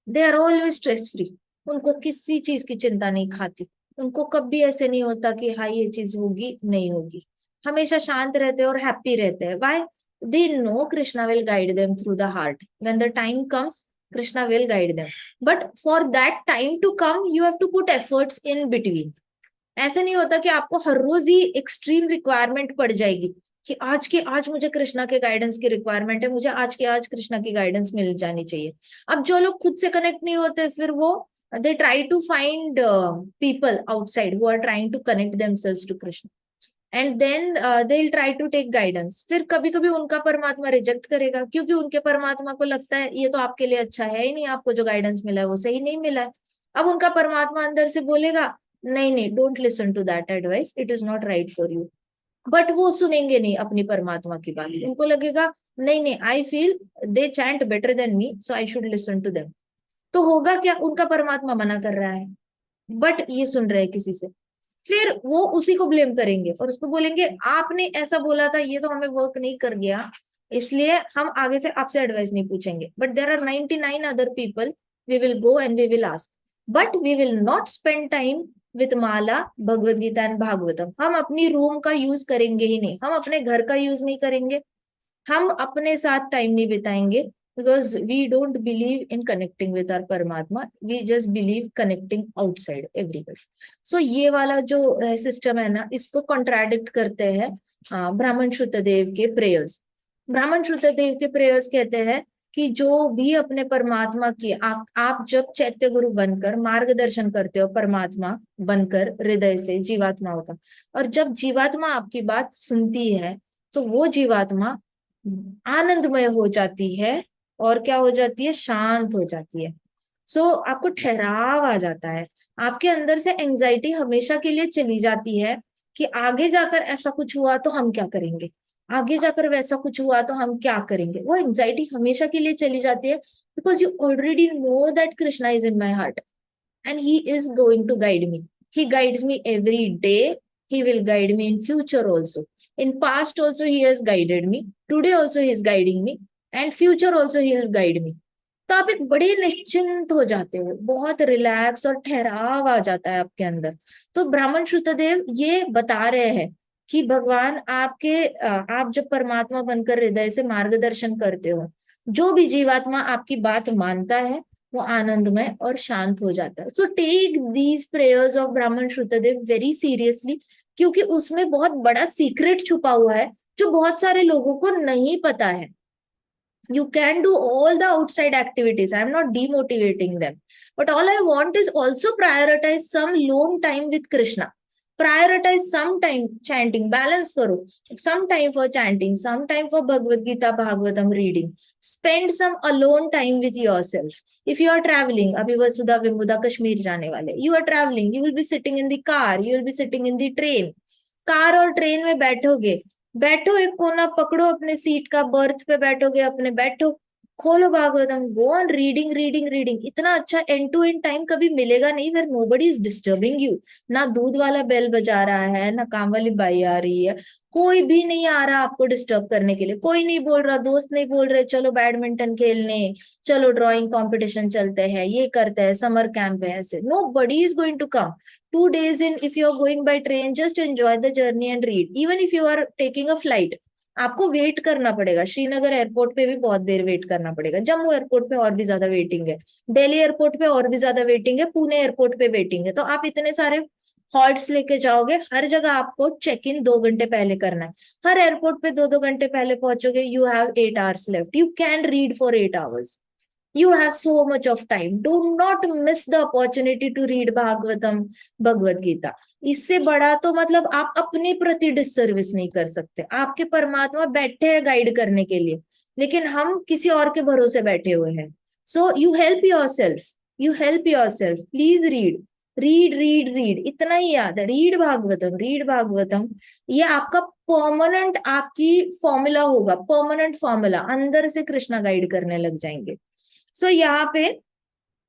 they are always stress free, उनको किसी चीज की चिंता नहीं खाती, उनको कभी ऐसे नहीं होता कि हाँ ये चीज होगी नहीं होगी, हमेशा शांत रहते हैं और हैप्पी रहते हैं। Why? They know Krishna will guide them through the heart, when the time comes Krishna will guide them, but for that time to come you have to put efforts in between. ऐसे नहीं होता कि आपको हर रोज ही एक्सट्रीम रिक्वायरमेंट पड़ जाएगी कि आज के आज मुझे कृष्णा के गाइडेंस की रिक्वायरमेंट है, मुझे आज के आज कृष्णा की गाइडेंस मिल जानी चाहिए। अब जो लोग खुद से कनेक्ट नहीं होते फिर वो they try to find people outside who are trying to connect themselves to Krishna, and then they will try to take guidance. फिर कभी कभी उनका परमात्मा रिजेक्ट करेगा, क्योंकि उनके परमात्मा को लगता है ये तो आपके लिए अच्छा है ही नहीं, आपको जो गाइडेंस मिला है वो सही नहीं मिला है। अब उनका परमात्मा अंदर से बोलेगा नहीं नहीं, don't listen to that advice, it is not right for you. But वो सुनेंगे नहीं अपनी परमात्मा की बात, उनको लगेगा नहीं नहीं, I feel they chant better than me so I should listen to them. तो होगा क्या, उनका परमात्मा मना कर रहा है बट ये सुन रहे हैं किसी से, फिर वो उसी को ब्लेम करेंगे और उसको बोलेंगे आपने ऐसा बोला था, ये तो हमें वर्क नहीं कर गया, इसलिए हम आगे से आपसे एडवाइस नहीं पूछेंगे। But there are 99 other people, we will go and we will ask, but we will not spend time with mala Bhagavad Gita and Bhagavatam. हम अपनी रूम का यूज करेंगे ही नहीं, हम अपने घर का यूज नहीं करेंगे, हम अपने साथ टाइम नहीं बिताएंगे, because we don't believe in connecting with our परमात्मा, we just believe connecting outside everywhere. So ये वाला जो सिस्टम है ना, इसको कॉन्ट्राडिक्ट करते हैं ब्राह्मण श्रुतदेव के प्रेयर्स। ब्राह्मण श्रुतदेव के प्रेयर्स कहते हैं कि जो भी अपने परमात्मा की आप जब चैत्य गुरु बनकर मार्गदर्शन करते हो परमात्मा बनकर हृदय से जीवात्मा होता, और जब जीवात्मा आपकी बात सुनती है तो वो जीवात्मा आनंदमय हो जाती है, और क्या हो जाती है, शांत हो जाती है। सो आपको ठहराव आ जाता है, आपके अंदर से एंजाइटी हमेशा के लिए चली जाती है कि आगे जाकर ऐसा कुछ हुआ तो हम क्या करेंगे, आगे जाकर वैसा कुछ हुआ तो हम क्या करेंगे, वो एंजाइटी हमेशा के लिए चली जाती है, because you already know that Krishna is in my heart and he is going to guide me. He guides me every day. He will guide me in future also. In past also he has guided me. Today also he is guiding me. And future also he will guide me. तो आप एक बड़े निश्चिंत हो जाते हो, बहुत relax और ठहराव आ जाता है आपके अंदर। तो ब्राह्मण श्रुतदेव ये बता रहे हैं कि भगवान आपके आप जब परमात्मा बनकर हृदय से मार्गदर्शन करते हो, जो भी जीवात्मा आपकी बात मानता है वो आनंदमय और शांत हो जाता है। So take these prayers of Brahmana Shrutadeva very seriously, क्योंकि उसमें बहुत बड़ा सीक्रेट छुपा हुआ है जो बहुत सारे लोगों को नहीं पता है। You can do all the outside activities, I'm not demotivating them, but all I want is also prioritize some alone time with Krishna. Prioritize some time chanting, balance करो, some time for chanting, some time for Bhagavad Gita, Bhagavatam reading. Spend some alone time with yourself. If you are traveling, अभी वसुधा विमुदा कश्मीर जाने वाले, you are traveling, you will be sitting in the car, you will be sitting in the train. Car और train में बैठोगे, बैठो, एक कोना पकड़ो अपने सीट का, बर्थ पे बैठोगे अपने, बैठो, खोलो Bhagavatam, go on reading reading reading. इतना अच्छा एंड टू एंड टाइम कभी मिलेगा नहीं where nobody is disturbing you. ना दूध वाला बेल बजा रहा है, ना काम वाली बाई आ रही है, कोई भी नहीं आ रहा आपको डिस्टर्ब करने के लिए, कोई नहीं बोल रहा, दोस्त नहीं बोल रहे चलो बैडमिंटन खेलने, चलो ड्राइंग कंपटीशन चलते हैं, ये करते हैं, समर कैंप है, ऐसे nobody is going to come. 2 days in, if you are going by train, just enjoy the journey and read. Even if you are taking a flight, आपको wait करना पड़ेगा. श्रीनगर एयरपोर्ट पे भी बहुत देर wait करना पड़ेगा, जम्मू एयरपोर्ट पे और भी ज्यादा वेटिंग है, दिल्ली एयरपोर्ट पे और भी ज्यादा वेटिंग है, पुणे एयरपोर्ट पे वेटिंग है. तो आप इतने सारे हॉल्ट्स लेके जाओगे, हर जगह आपको चेक इन 2 घंटे पहले करना है, हर एयरपोर्ट पे 2-2 घंटे पहले पहुंचोगे. You have 8 hours left, you can read for 8 hours. You have so much of time. Do not miss the opportunity to read Bhagavatam, Bhagavad Gita. इससे बड़ा तो मतलब आप अपने प्रति डिससर्विस नहीं कर सकते. आपके परमात्मा बैठे हैं गाइड करने के लिए, लेकिन हम किसी और के भरोसे बैठे हुए हैं. So you help your self, you help your self. Please read read read read. इतना ही याद है, रीड भागवतम, रीड भागवतम. ये आपका परमानेंट, आपकी फॉर्मूला होगा, परमानेंट फॉर्मूला. अंदर से कृष्णा गाइड करने लग जाएंगे. सो यहाँ पे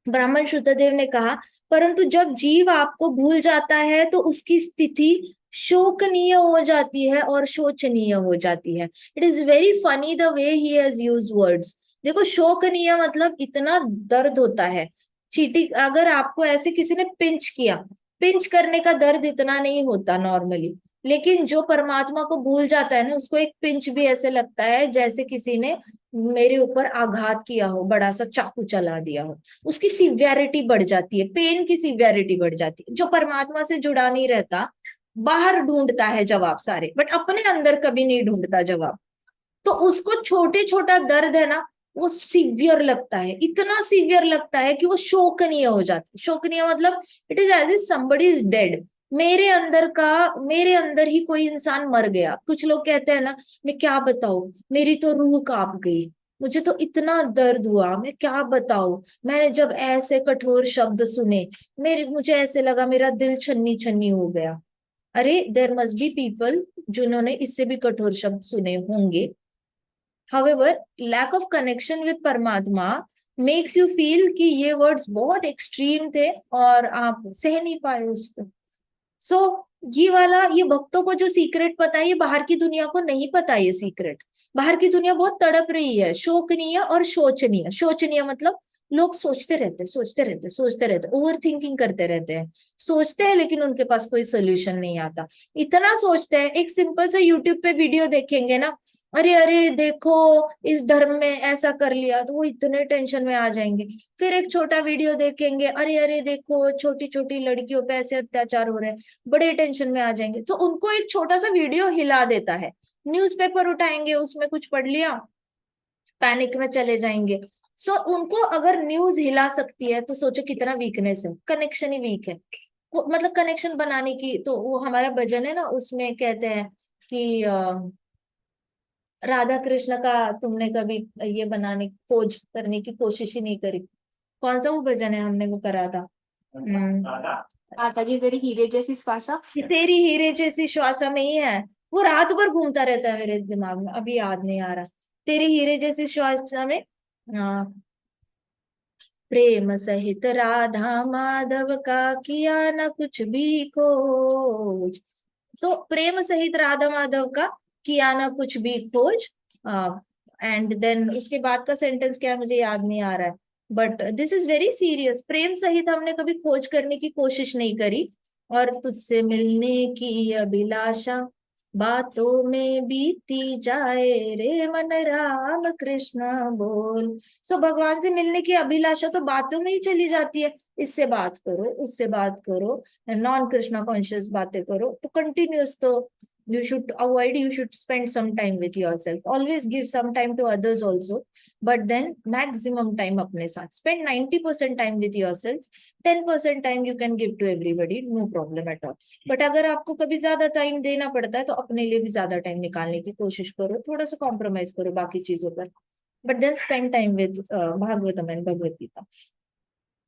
ब्राह्मण शुद्धदेव ने कहा, परंतु जब जीव आपको भूल जाता है तो उसकी स्थिति शोकनीय हो जाती है और शोचनीय हो जाती है. It is very funny the way he has used words. देखो, शोकनीय मतलब इतना दर्द होता है. चीटी, अगर आपको ऐसे किसी ने पिंच किया, पिंच करने का दर्द इतना नहीं होता नॉर्मली, लेकिन जो परमात्मा को भूल जाता है ना, उसको एक पिंच भी ऐसे लगता है जैसे किसी ने मेरे ऊपर आघात किया हो, बड़ा सा चाकू चला दिया हो. उसकी सिवियरिटी बढ़ जाती है, पेन की सिवियरिटी बढ़ जाती है. जो परमात्मा से जुड़ा नहीं रहता, बाहर ढूंढता है जवाब सारे, बट अपने अंदर कभी नहीं ढूंढता जवाब. तो उसको छोटे छोटा दर्द है ना, वो सीवियर लगता है, इतना सीवियर लगता है कि वो शोकनीय हो जाता है. शोकनीय मतलब it is as if somebody is dead. मेरे अंदर ही कोई इंसान मर गया. कुछ लोग कहते हैं ना, मैं क्या बताऊं, मेरी तो रूह कांप गई, मुझे तो इतना दर्द हुआ, मैं क्या बताऊं, मैंने जब ऐसे कठोर शब्द सुने, मुझे ऐसे लगा मेरा दिल छन्नी छन्नी हो गया. अरे, देर मस्ट बी पीपल जिन्होंने इससे भी कठोर शब्द सुने होंगे. However, lack of connection with परमात्मा makes you feel कि ये वर्ड्स बहुत एक्सट्रीम थे और आप सह नहीं पाए उसको. सो ये वाला, ये भक्तों को जो सीक्रेट पता है, ये बाहर की दुनिया को नहीं पता. ये सीक्रेट बाहर की दुनिया बहुत तड़प रही है. शोकनीय और शोचनीय. शोचनीय मतलब लोग सोचते रहते, सोचते रहते, सोचते रहते, ओवर थिंकिंग करते रहते हैं, सोचते हैं लेकिन उनके पास कोई सोल्यूशन नहीं आता. इतना सोचते हैं, एक सिंपल सा यूट्यूब पे वीडियो देखेंगे ना, अरे अरे देखो इस धर्म में ऐसा कर लिया, तो वो इतने टेंशन में आ जाएंगे. फिर एक छोटा वीडियो देखेंगे, अरे अरे देखो छोटी छोटी लड़कियों पे ऐसे अत्याचार हो रहे हैं, बड़े टेंशन में आ जाएंगे. तो उनको एक छोटा सा वीडियो हिला देता है. न्यूज़पेपर उठाएंगे, उसमें कुछ पढ़ लिया, पैनिक में चले जाएंगे. सो उनको अगर न्यूज हिला सकती है तो सोचो कितना वीकनेस है. कनेक्शन ही वीक है. मतलब कनेक्शन बनाने की, तो वो हमारा भजन है ना, उसमें कहते हैं कि राधा कृष्ण का तुमने कभी ये बनाने, खोज करने की कोशिश ही नहीं करी. कौन सा वो भजन है, हमने वो करा था. माता जी तेरी हीरे जैसी श्वासा, तेरी हीरे जैसी श्वासा में ही है. वो रात भर घूमता रहता है मेरे दिमाग में, अभी याद नहीं आ रहा. तेरी हीरे जैसी श्वासा में प्रेम सहित राधा माधव का किया न कुछ भी खोज. तो प्रेम सहित राधा माधव का किया ना कुछ भी खोज. एंड देन उसके बाद का सेंटेंस क्या है मुझे याद नहीं आ रहा है, but this is very serious. प्रेम सहित हमने कभी खोज करने की कोशिश नहीं करी, और तुझसे मिलने की अभिलाषा बातों में बीती जाए रे मन, राम कृष्ण बोल. सो भगवान से मिलने की अभिलाषा तो बातों में ही चली जाती है. इससे बात करो, उससे बात करो, नॉन कृष्णा कॉन्शियस बातें करो, तो कंटिन्यूस तो You should avoid, you should spend some time with yourself. Always give some time to others also, but then maximum time अपने साथ. Spend 90% time with yourself, 10% time you can give to everybody, no problem at all. But अगर आपको कभी ज्यादा time देना पड़ता है तो अपने लिए भी ज्यादा टाइम निकालने की कोशिश करो, थोड़ा सा कॉम्प्रोमाइज करो बाकी चीजों पर, but then spend time with Bhagavatam and Bhagavad Gita.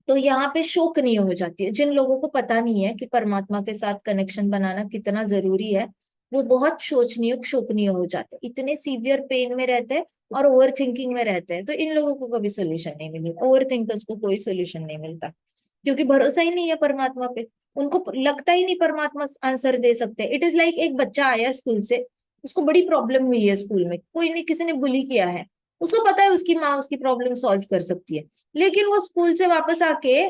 तो यहाँ पे शोकनीय हो जाती है. जिन लोगों को पता नहीं है कि परमात्मा के साथ कनेक्शन बनाना कितना जरूरी है, वो बहुत शोचनीय शोकनीय हो जाते हैं, इतने सीवियर पेन में रहते हैं और ओवर थिंकिंग में रहते हैं. तो इन लोगों को कभी सोल्यूशन नहीं मिलेगा, ओवर थिंकर्स को कोई सोल्यूशन नहीं मिलता, क्योंकि भरोसा ही नहीं है परमात्मा पे. उनको लगता ही नहीं परमात्मा आंसर दे सकते. इट इज लाइक एक बच्चा आया स्कूल से, उसको बड़ी प्रॉब्लम हुई है स्कूल में, कोई नहीं, किसी ने बुली किया है, उसको पता है उसकी माँ उसकी प्रॉब्लम सॉल्व कर सकती है, लेकिन वो स्कूल से वापस आके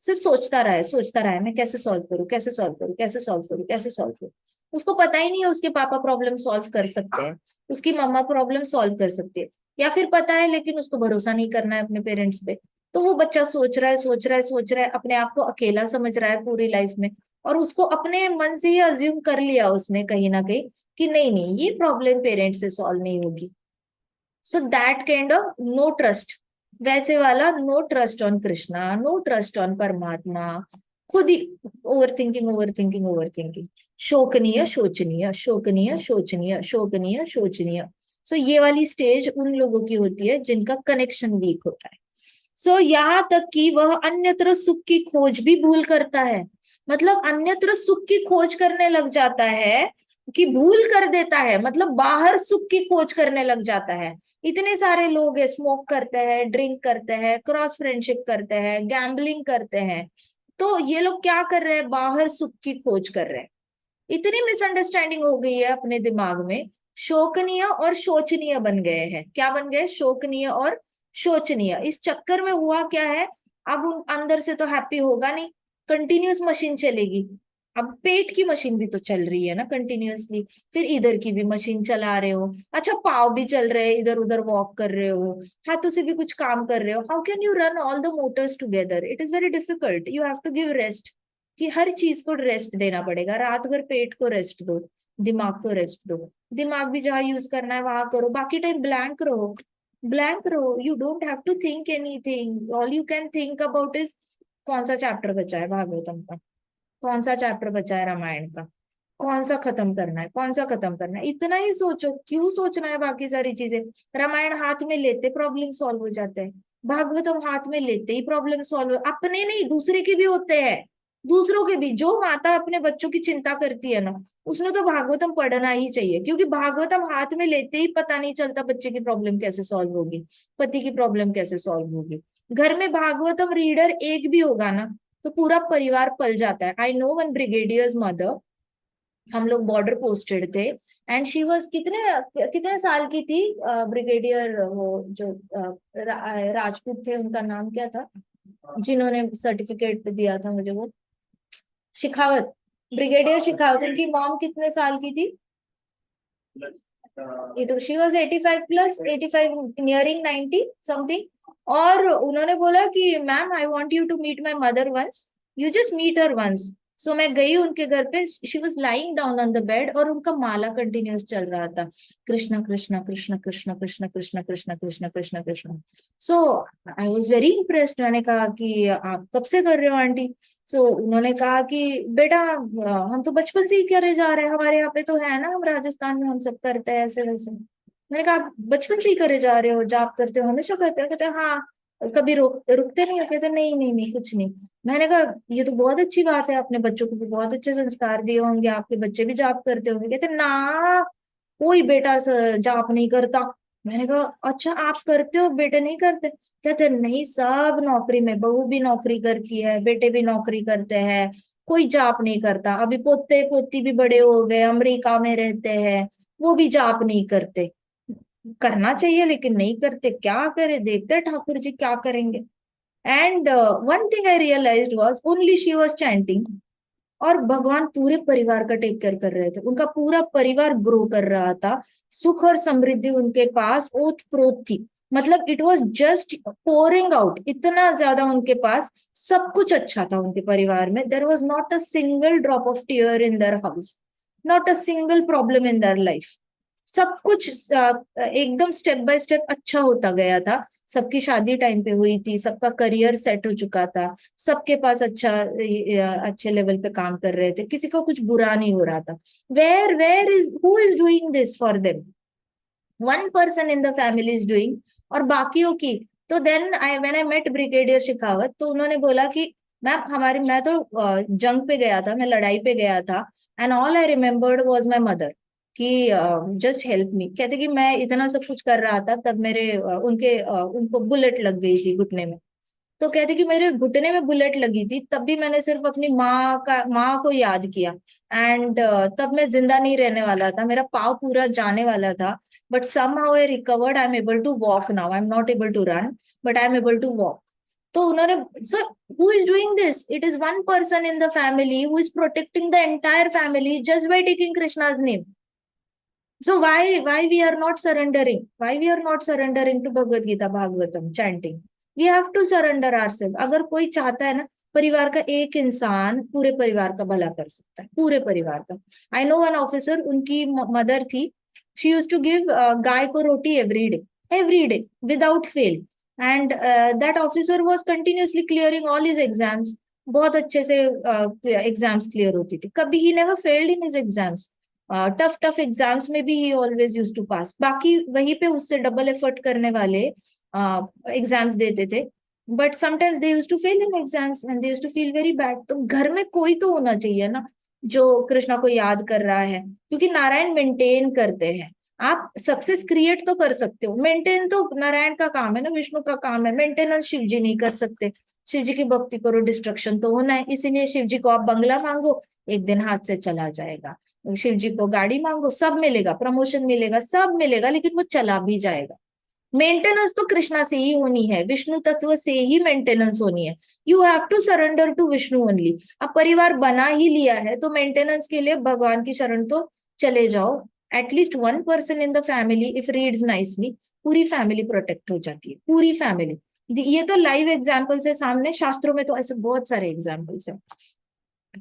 सिर्फ सोचता रहा है मैं कैसे सॉल्व करूं, कैसे सॉल्व करूं, कैसे सॉल्व करूं, कैसे सॉल्व करूं. उसको पता ही नहीं है उसके पापा प्रॉब्लम सॉल्व कर सकते हैं, उसकी मम्मा प्रॉब्लम सॉल्व कर सकती है, या फिर पता है लेकिन उसको भरोसा नहीं करना है अपने पेरेंट्स पे. तो वो बच्चा सोच रहा है, अपने आप को अकेला समझ रहा है पूरी लाइफ में, और उसको अपने मन से ही अज्यूम कर लिया उसने कहीं ना कहीं कि नहीं नहीं ये प्रॉब्लम पेरेंट्स से सॉल्व नहीं होगी. So that kind of no trust, वैसे वाला no trust on Krishna, no trust on परमात्मा, खुद ही over thinking over thinking over thinking, शोकनीय शोचनीय शोकनीय शोचनीय शोकनीय शोचनीय. सो ये वाली स्टेज उन लोगों की होती है जिनका कनेक्शन वीक होता है. सो यहाँ तक कि वह अन्यत्र सुख की खोज भी भूल करता है. मतलब अन्यत्र सुख की खोज करने लग जाता है, कि भूल कर देता है, मतलब बाहर सुख की खोज करने लग जाता है. इतने सारे लोग है, स्मोक करते हैं, ड्रिंक करते हैं, क्रॉस फ्रेंडशिप करते हैं, गैम्बलिंग करते हैं. तो ये लोग क्या कर रहे हैं, बाहर सुख की खोज कर रहे हैं. इतनी मिसअंडरस्टैंडिंग हो गई है अपने दिमाग में, शोकनीय और शोचनीय बन गए हैं. क्या बन गए, शोकनीय और शोचनीय. इस चक्कर में हुआ क्या है, अब उन अंदर से तो हैप्पी होगा नहीं, कंटिन्यूस मशीन चलेगी. अब पेट की मशीन भी तो चल रही है ना कंटिन्यूअसली, फिर इधर की भी मशीन चला रहे हो, अच्छा पाव भी चल रहे हैं, इधर उधर वॉक कर रहे हो, हाथों से भी कुछ काम कर रहे हो. How can you run all the motors together, it is very difficult. You have to give rest, कि हर चीज को रेस्ट देना पड़ेगा. रात भर पेट को रेस्ट दो, दिमाग को रेस्ट दो. दिमाग भी जहां यूज करना है वहां करो, बाकी टाइम ब्लैंक रहो, ब्लैंक रहो. You don't have to think anything, all you can think about is कौन सा चैप्टर बचा है भागवतम का, कौन सा चैप्टर बचा है रामायण का, कौन सा खत्म करना है, कौन सा खत्म करना है, इतना ही सोचो. क्यों सोचना है बाकी सारी चीजें. रामायण हाथ में लेते प्रॉब्लम सॉल्व हो जाते हैं, भागवतम हाथ में लेते ही प्रॉब्लम सॉल्व हो. अपने नहीं दूसरे के भी होते हैं, दूसरों के भी. जो माता अपने बच्चों की चिंता करती है ना, उसने तो भागवतम पढ़ना ही चाहिए, क्योंकि भागवतम हाथ में लेते ही पता नहीं चलता बच्चे की प्रॉब्लम कैसे सॉल्व होगी, पति की प्रॉब्लम कैसे सॉल्व होगी. घर में भागवतम रीडर एक भी होगा ना तो पूरा परिवार पल जाता है. आई नो वन ब्रिगेडियर्स मदर, हम लोग बॉर्डर पोस्टेड थे, एंड शी वाज कितने कितने साल की थी, ब्रिगेडियर वो जो राजपूत थे, उनका नाम क्या था, जिन्होंने सर्टिफिकेट दिया था मुझे, वो शिखावत, ब्रिगेडियर शिखावत. उनकी मॉम कितने साल की थी, she was 85 plus, 85 nearing 90 something. और उन्होंने बोला कि ma'am I want you to meet my mother once, you just meet her once. So मैं गई उनके घर पे, she was lying down on the bed और उनका माला कंटिन्यूस चल रहा था, Krishna Krishna Krishna Krishna Krishna Krishna Krishna Krishna Krishna Krishna. So I was very impressed. मैंने कहा कि आप कब से कर रहे हो आंटी. सो उन्होंने कहा कि बेटा हम तो बचपन से ही करे जा रहे हैं, हमारे यहाँ पे तो है ना, हम राजस्थान में हम सब करते हैं ऐसे वैसे. मैंने कहा आप बचपन से ही करे जा रहे हो, जाप करते हो, हमेशा करते हो. कहते हैं हाँ. कभी रुकते नहीं हो, कहते नहीं नहीं नहीं कुछ नहीं. मैंने कहा ये तो बहुत अच्छी बात है, अपने बच्चों को भी बहुत अच्छे संस्कार दिए होंगे, आपके बच्चे भी जाप करते होंगे. कहते ना कोई बेटा जाप नहीं करता. मैंने कहा अच्छा आप करते हो, बेटे नहीं करते. कहते नहीं, सब नौकरी में, बहू भी नौकरी करती है, बेटे भी नौकरी करते हैं, कोई जाप नहीं करता. अभी पोते पोती भी बड़े हो गए, अमेरिका में रहते हैं, वो भी जाप नहीं करते. करना चाहिए लेकिन नहीं करते, क्या करे, देखते हैं ठाकुर जी क्या करेंगे. And one thing I realized was only she was chanting, और भगवान पूरे परिवार का टेक केयर कर रहे थे. उनका पूरा परिवार ग्रो कर रहा था, सुख और समृद्धि उनके पास ओत प्रोत थी. मतलब it was just pouring out, इतना ज्यादा उनके पास सब कुछ अच्छा था उनके परिवार में. There was not a single drop of tear in their house. Not a single problem in their life. सब कुछ एकदम स्टेप बाय स्टेप अच्छा होता गया था। सबकी शादी टाइम पे हुई थी, सबका करियर सेट हो चुका था, सबके पास अच्छे लेवल पे काम कर रहे थे, किसी को कुछ बुरा नहीं हो रहा था। Where is who is doing this for them? One person in the family is doing. और बाकियों की, तो then I when I met brigadier Shekhawat, तो उन्होंने बोला कि मैं तो जंग पे गया था, मैं लड़ाई पे गया था, and all I remembered was my mother, कि जस्ट हेल्प मी। कहते कि मैं इतना सब कुछ कर रहा था, तब उनको बुलेट लग गई थी घुटने में। तो कहते कि मेरे घुटने में बुलेट लगी थी, तब भी मैंने सिर्फ अपनी माँ को याद किया। एंड तब मैं जिंदा नहीं रहने वाला था, मेरा पाँव पूरा जाने वाला था। But somehow I recovered, I'm able to walk now, I'm not able to run, but I'm able to walk. तो उन्होंने, so who is doing this? It is one person in the family who is protecting the entire family just by taking Krishna's name. So why we are not surrendering? Why we are not surrendering to Bhagavad Gita, Bhagavatam, chanting? We have to surrender ourselves. अगर कोई चाहता है ना, परिवार का एक इंसान पूरे परिवार का भला कर सकता है, पूरे परिवार का। आई नो वन ऑफिसर, उनकी मदर थी, शी यूज टू गिव गाय को रोटी every day without fail. And that officer was continuously clearing all his exams. बहुत अच्छे से एग्जाम्स क्लियर होती थी, कभी he never failed in his exams. Tough tough exams में भी he always use to pass. बाकी वहीं पे उससे डबल एफर्ट करने वाले एग्जाम्स देते थे, but sometimes they use to fail in exams and they use to feel very bad. तो घर में कोई तो होना चाहिए ना जो कृष्णा को याद कर रहा है, क्योंकि नारायण मेंटेन करते हैं। आप सक्सेस क्रिएट तो कर सकते हो, मेंटेन तो नारायण का काम है ना, विष्णु का काम है। मेंटेनेंस शिव जी नहीं कर सकते। शिव जी की भक्ति करो, डिस्ट्रक्शन तो होना है। इसीलिए शिव जी को आप बंगला मांगो, एक दिन हाथ से चला जाएगा। शिव जी को गाड़ी मांगो, सब मिलेगा, प्रमोशन मिलेगा, सब मिलेगा, लेकिन वो चला भी जाएगा। मेंटेनेंस तो कृष्णा से ही होनी है, विष्णु तत्व से ही मेंटेनेंस होनी है। You have to surrender to Vishnu only. अब परिवार बना ही लिया है तो मेंटेनेंस के लिए भगवान की शरण तो चले जाओ। At least one person in the family if reads nicely, पूरी फैमिली प्रोटेक्ट हो जाती है, पूरी फैमिली। ये तो लाइव एग्जाम्पल्स है सामने, शास्त्रों में तो ऐसे बहुत सारे एग्जाम्पल्स है।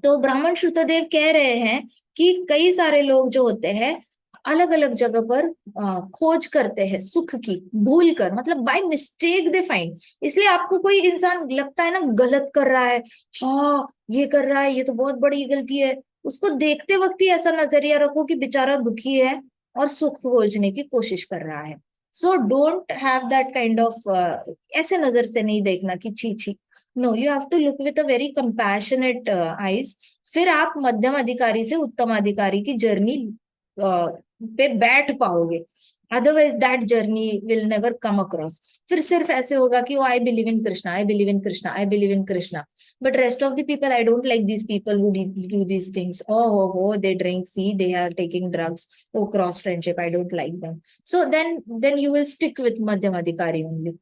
तो ब्राह्मण श्रुतदेव कह रहे हैं कि कई सारे लोग जो होते हैं अलग अलग जगह पर खोज करते हैं सुख की, भूल कर, मतलब बाय मिस्टेक दे फाइंड। इसलिए आपको कोई इंसान लगता है ना गलत कर रहा है, हाँ ये कर रहा है, ये तो बहुत बड़ी गलती है, उसको देखते वक्त ही ऐसा नजरिया रखो कि बेचारा दुखी है और सुख खोजने की कोशिश कर रहा है। So don't have that kind of, ऐसे नजर से नहीं देखना कि छी छी। No, you have to look with a very compassionate eyes. फिर आप मध्यम अधिकारी से उत्तम अधिकारी की जर्नी पे बैठ पाओगे। Otherwise that journey will never come across. फिर सिर्फ ऐसे होगा कि I believe in Krishna, I believe in Krishna, I believe in Krishna, but rest of the people, I don't like these people who do these things. Oh ho, they drink, see they are taking drugs, oh cross friendship, I don't like them. So then you will stick with मध्यम अधिकारी only.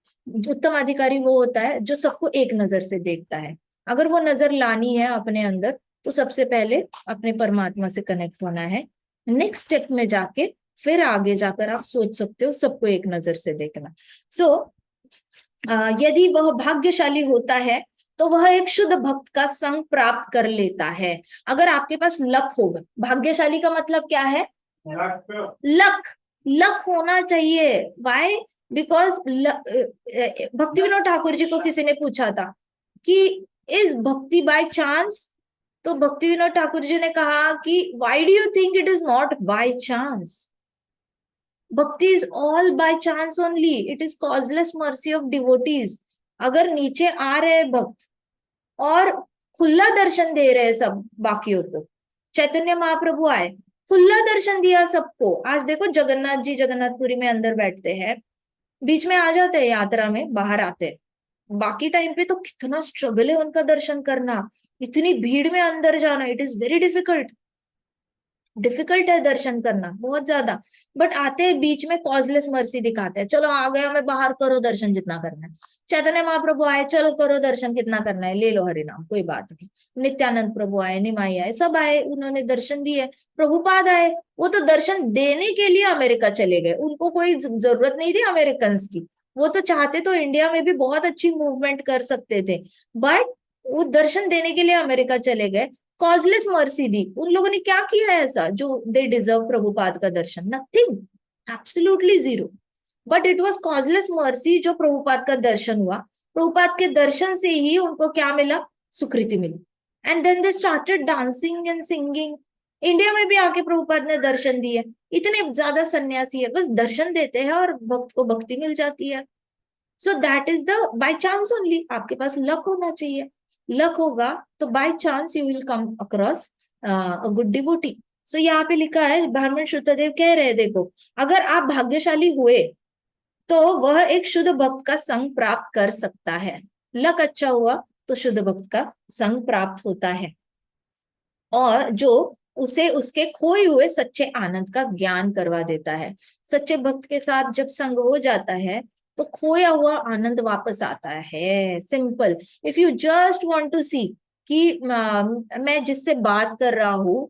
उत्तम अधिकारी वो होता है जो सबको एक नजर से देखता है। अगर वो नजर लानी है अपने अंदर, तो सबसे पहले अपने परमात्मा से कनेक्ट होना है। नेक्स्ट स्टेप में जाके फिर आगे जाकर आप सोच सकते हो सबको एक नजर से देखना। सो यदि वह भाग्यशाली होता है तो वह एक शुद्ध भक्त का संग प्राप्त कर लेता है। अगर आपके पास लक होगा, भाग्यशाली का मतलब क्या है? लक। लक होना चाहिए। वाई? बिकॉज भक्ति विनोद ठाकुर जी को किसी ने पूछा था कि इज भक्ति बाय चांस? तो भक्ति विनोद ठाकुर जी ने कहा कि why do you think it is not by chance? भक्ति is all by chance only, it is causeless mercy of devotees. अगर नीचे आ रहे भक्त और खुला दर्शन दे रहे सब बाकियों को, चैतन्य महाप्रभु आए, खुला दर्शन दिया सबको। आज देखो जगन्नाथ जी जगन्नाथपुरी में अंदर बैठते हैं, बीच में आ जाते हैं यात्रा में, बाहर आते हैं। बाकी टाइम पे तो कितना स्ट्रगल है उनका दर्शन करना, इतनी भीड़ में अंदर जाना, it is very difficult. Difficult है दर्शन करना बहुत ज्यादा। बट आते हैं बीच में कॉजलेस मर्सी दिखाते हैं, चलो आ गया मैं बाहर, करो दर्शन जितना करना है। चैतन्य महाप्रभु आए, चलो करो दर्शन कितना करना है, ले लो हरिनाम, कोई बात नहीं। नित्यानंद प्रभु आए, निमाई आए, सब आए, उन्होंने दर्शन दिए। प्रभुपाद आए, वो तो दर्शन देने के लिए अमेरिका चले गए, उनको कोई जरूरत नहीं थी अमेरिकन की। वो तो चाहते तो इंडिया में भी बहुत अच्छी मूवमेंट कर सकते थे, बट वो दर्शन देने के लिए अमेरिका चले गए। कॉजलेस मर्सी दी। उन लोगों ने क्या किया है ऐसा जो दे डिजर्व प्रभुपाद का दर्शन? Nothing, absolutely zero. But it was causeless mercy जो प्रभुपाद का दर्शन हुआ। प्रभुपाद के दर्शन से ही उनको क्या मिला? सुकृति मिली। And then they started dancing and singing. India में भी आके प्रभुपाद ने दर्शन दिए। इतने ज्यादा सन्यासी है, बस दर्शन देते हैं और भक्त को भक्ति मिल जाती है। So that is the by chance only. आपके पास लक होना चाहिए। लक होगा तो by chance you will come across a good devotee. So यहाँ पे लिखा है, ब्राह्मण श्रुतदेव कह रहे हैं, देखो अगर आप भाग्यशाली हुए तो वह एक शुद्ध भक्त का संग प्राप्त कर सकता है। लक अच्छा हुआ तो शुद्ध भक्त का संग प्राप्त होता है, और जो उसे उसके खोए हुए सच्चे आनंद का ज्ञान करवा देता है। सच्चे भक्त के साथ जब संग हो जाता है तो खोया हुआ आनंद वापस आता है। Simple. If you just want to see कि मैं जिससे बात कर रहा हूं,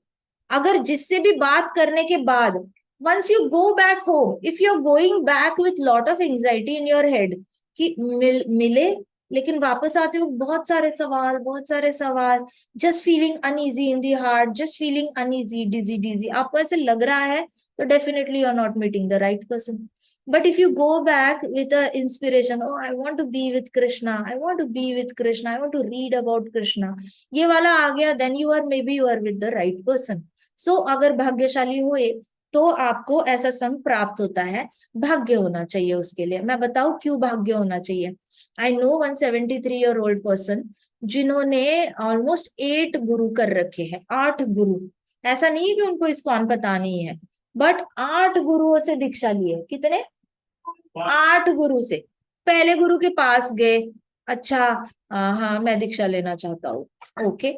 अगर जिससे भी बात करने के बाद once you go back home, if you are going back with lot of anxiety in your head कि मिले, लेकिन वापस आते वक्त बहुत सारे सवाल, बहुत सारे सवाल, just feeling uneasy in the heart, just feeling uneasy, dizzy dizzy, आपको ऐसे लग रहा है, तो definitely you are not meeting the right person. But if you go back with a inspiration, oh I want to be with Krishna, I want to be with Krishna, I want to read about Krishna, ये वाला आ गया, then you are, maybe you are with the right person. सो अगर भाग्यशाली हुए तो आपको ऐसा संग प्राप्त होता है। भाग्य होना चाहिए उसके लिए। मैं बताऊं क्यों भाग्य होना चाहिए? आई नो 173-year-old पर्सन जिन्होंने ऑलमोस्ट 8 गुरु कर रखे हैं। 8 गुरु। ऐसा नहीं है कि उनको इस्कॉन पता नहीं है, बट 8 गुरुओं से दीक्षा ली है। कितने? 8 गुरु से। पहले गुरु के पास गए, अच्छा हाँ मैं दीक्षा लेना चाहता हूँ, okay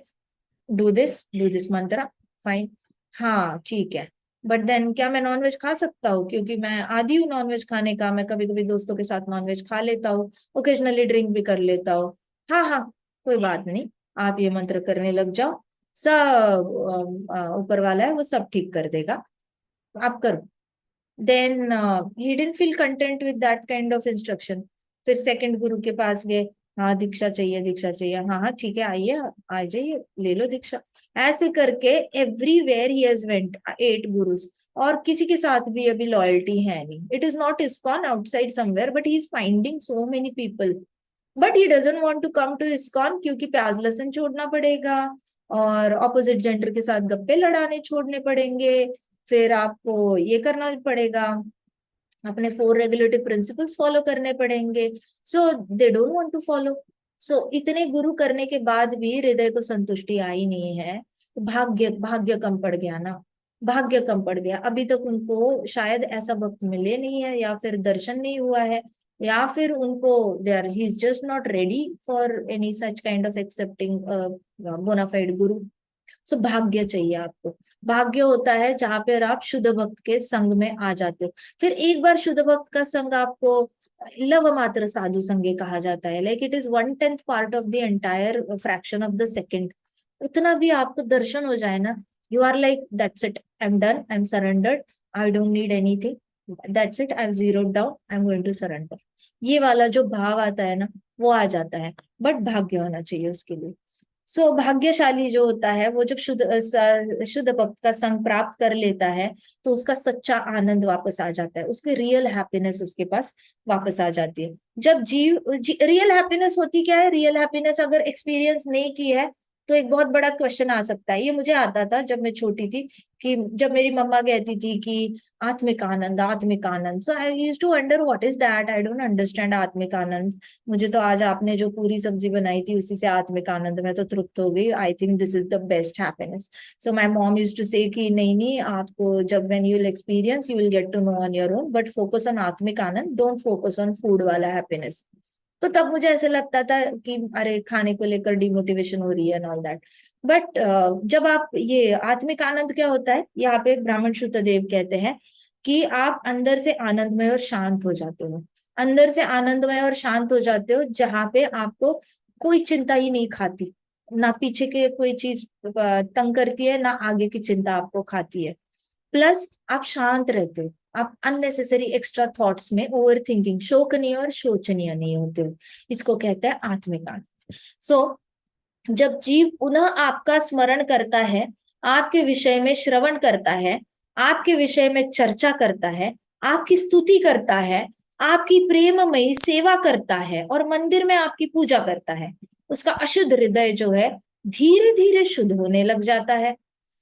do this Mantra, fine, हाँ ठीक है। बट देन क्या मैं नॉनवेज खा सकता हूँ? क्योंकि मैं आदी हूँ नॉनवेज खाने का, मैं कभी कभी दोस्तों के साथ नॉनवेज खा लेता हूँ, ओकेजनली ड्रिंक भी कर लेता हूँ। हाँ हाँ, कोई बात नहीं, आप ये मंत्र करने लग जाओ, सब ऊपर वाला है वो सब ठीक कर देगा, आप करो। Then he didn't feel content with that kind of instruction. फिर सेकंड गुरु के पास गए, हाँ दीक्षा चाहिए, दीक्षा चाहिए, हाँ हाँ ठीक है आइए, आ जाइए ले लो दीक्षा। ऐसे करके everywhere he has went, 8 gurus, और किसी के साथ भी अभी लॉयल्टी है नहीं। It is not ISKCON outside somewhere, but he is finding so many people, but he doesn't want to come to ISKCON, क्योंकि प्याज लहसुन छोड़ना पड़ेगा, और ऑपोजिट जेंडर के साथ गप्पे लड़ाने छोड़ने पड़ेंगे, फिर आपको ये करना पड़ेगा, अपने 4 रेगुलेटिव प्रिंसिपल्स फॉलो करने पड़ेंगे। So they don't want to follow. So इतने गुरु करने के बाद भी हृदय को संतुष्टि आई नहीं है, तो भाग्य भाग्य कम पड़ गया ना। भाग्य कम पड़ गया। अभी तक उनको शायद ऐसा वक्त मिले नहीं है, या फिर दर्शन नहीं हुआ है, या फिर उनको they are he is just not ready for any such kind of accepting bonafide guru. So भाग्य चाहिए आपको। भाग्य होता है जहां पर आप शुद्ध भक्त के संग में आ जाते हो। फिर एक बार शुद्ध भक्त का संग आपको लव मात्र साधु संगे कहा जाता है, like it is 1/10 part of the entire fraction of the second. उतना भी आपको दर्शन हो जाए ना, you are like that's it, I am done, I am surrendered, I don't need anything, that's it, I have zeroed down, I am going to surrender. ये वाला जो भाव आता है ना, वो आ जाता है। बट भाग्य होना चाहिए उसके लिए। सो भाग्यशाली जो होता है वो जब शुद्ध भक्त का संग प्राप्त कर लेता है, तो उसका सच्चा आनंद वापस आ जाता है, उसकी रियल हैप्पीनेस उसके पास वापस आ जाती है। जब रियल हैप्पीनेस होती क्या है? रियल हैप्पीनेस अगर एक्सपीरियंस नहीं की है तो एक बहुत बड़ा क्वेश्चन आ सकता है। ये मुझे आता था जब मैं छोटी थी, कि जब मेरी मम्मा कहती थी कि आत्मिक आनंद, आत्मिक आनंद, so I used to wonder what is that, I don't understand आत्मिक आनंद। मुझे तो आज आपने जो पूरी सब्जी बनाई थी उसी से आत्मिक आनंद, में तो तृप्त हो गई, I think this is the best happiness. So my mom used to say कि नहीं नहीं, आपको जब when you will experience you will get to know on your own, but focus on आत्मिक आनंद, डोंट फोकस ऑन फूड वाला happiness. तो तब मुझे ऐसे लगता था कि अरे खाने को लेकर डिमोटिवेशन हो रही है एंड ऑल दैट। बट जब आप ये आत्मिक आनंद क्या होता है, यहाँ पे ब्राह्मण शुद्धदेव कहते हैं कि आप अंदर से आनंदमय और शांत हो जाते हो। अंदर से आनंदमय और शांत हो जाते हो, जहां पे आपको कोई चिंता ही नहीं खाती, ना पीछे के कोई चीज तंग करती है, ना आगे की चिंता आपको खाती है। प्लस आप शांत रहते हो, आप अननेसेसरी एक्स्ट्रा थॉट्स में ओवर थिंकिंग, शोकनीय और शोचनीय नहीं होते हो। इसको कहते हैं आत्मिक आनंद। सो जब जीव पुनः आपका स्मरण करता है, आपके विषय में श्रवण करता है, आपके विषय में चर्चा करता है, आपकी स्तुति करता है, आपकी प्रेममयी सेवा करता है और मंदिर में आपकी पूजा करता है, उसका अशुद्ध हृदय जो है धीरे धीरे शुद्ध होने लग जाता है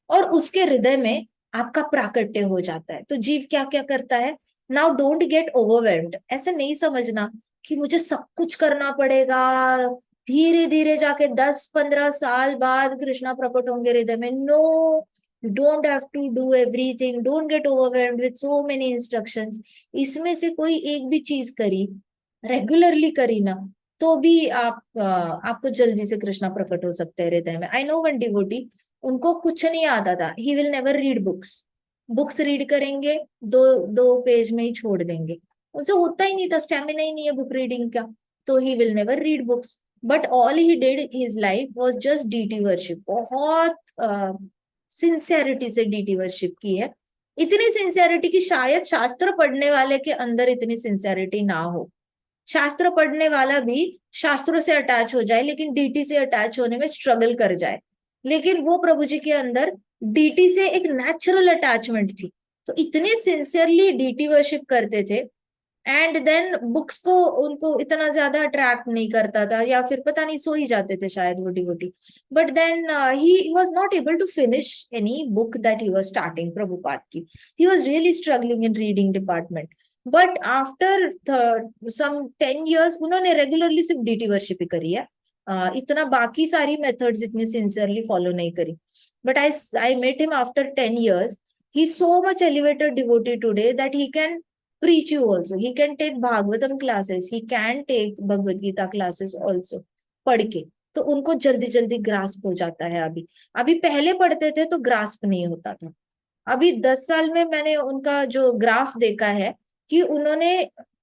और उसके हृदय में आपका प्राकट्य हो जाता है। तो जीव क्या क्या करता है? Now don't get overwhelmed. ऐसे नहीं समझना कि मुझे सब कुछ करना पड़ेगा, धीरे धीरे जाके 10-15 साल बाद कृष्णा प्रकट होंगे हृदय में। No, don't have to do everything, don't get overwhelmed with so many instructions. इसमें से कोई एक भी चीज करी, रेगुलरली करी ना, तो भी आपको जल्दी से कृष्णा प्रकट हो सकते हैं हृदय में। आई नो वन डिवोटी, उनको कुछ नहीं आता था, he will never read books. Books read करेंगे, दो दो पेज में ही छोड़ देंगे, उनसे होता ही नहीं था, स्टेमिना ही नहीं है बुक रीडिंग का, तो he will never read books. But all he did his life was just deity worship. बहुत सिंसेरिटी से डीटी वर्शिप की है, इतनी सिंसेरिटी कि शायद शास्त्र पढ़ने वाले के अंदर इतनी सिंसेरिटी ना हो। शास्त्र पढ़ने वाला भी शास्त्रों से अटैच हो जाए लेकिन डीटी से अटैच होने में स्ट्रगल कर जाए, लेकिन वो प्रभु जी के अंदर डीटी से एक नेचुरल अटैचमेंट थी। तो इतने सिंसियरली डीटी वर्शिप करते थे, एंड देन बुक्स को उनको इतना ज्यादा अट्रैक्ट नहीं करता था, या फिर पता नहीं सो ही जाते थे शायद वो devotee. But then he was not able to finish any book that he was starting Prabhupada की। He was really struggling in reading department. But after some 10 years उन्होंने रेगुलरली सिर्फ डीटी वर्शिप ही करी है, इतना बाकी सारी मेथड्स इतनी सिंसियरली फॉलो नहीं करी। But I met him after 10 years. He is so much elevated devotee today that he can preach you also. He can take Bhagavatam classes. He can take Bhagavad Gita classes also. पढ़ के तो उनको जल्दी जल्दी grasp हो जाता है। अभी अभी पहले पढ़ते थे तो ग्रास्प नहीं होता था। अभी 10 साल में मैंने उनका जो ग्राफ देखा है कि उन्होंने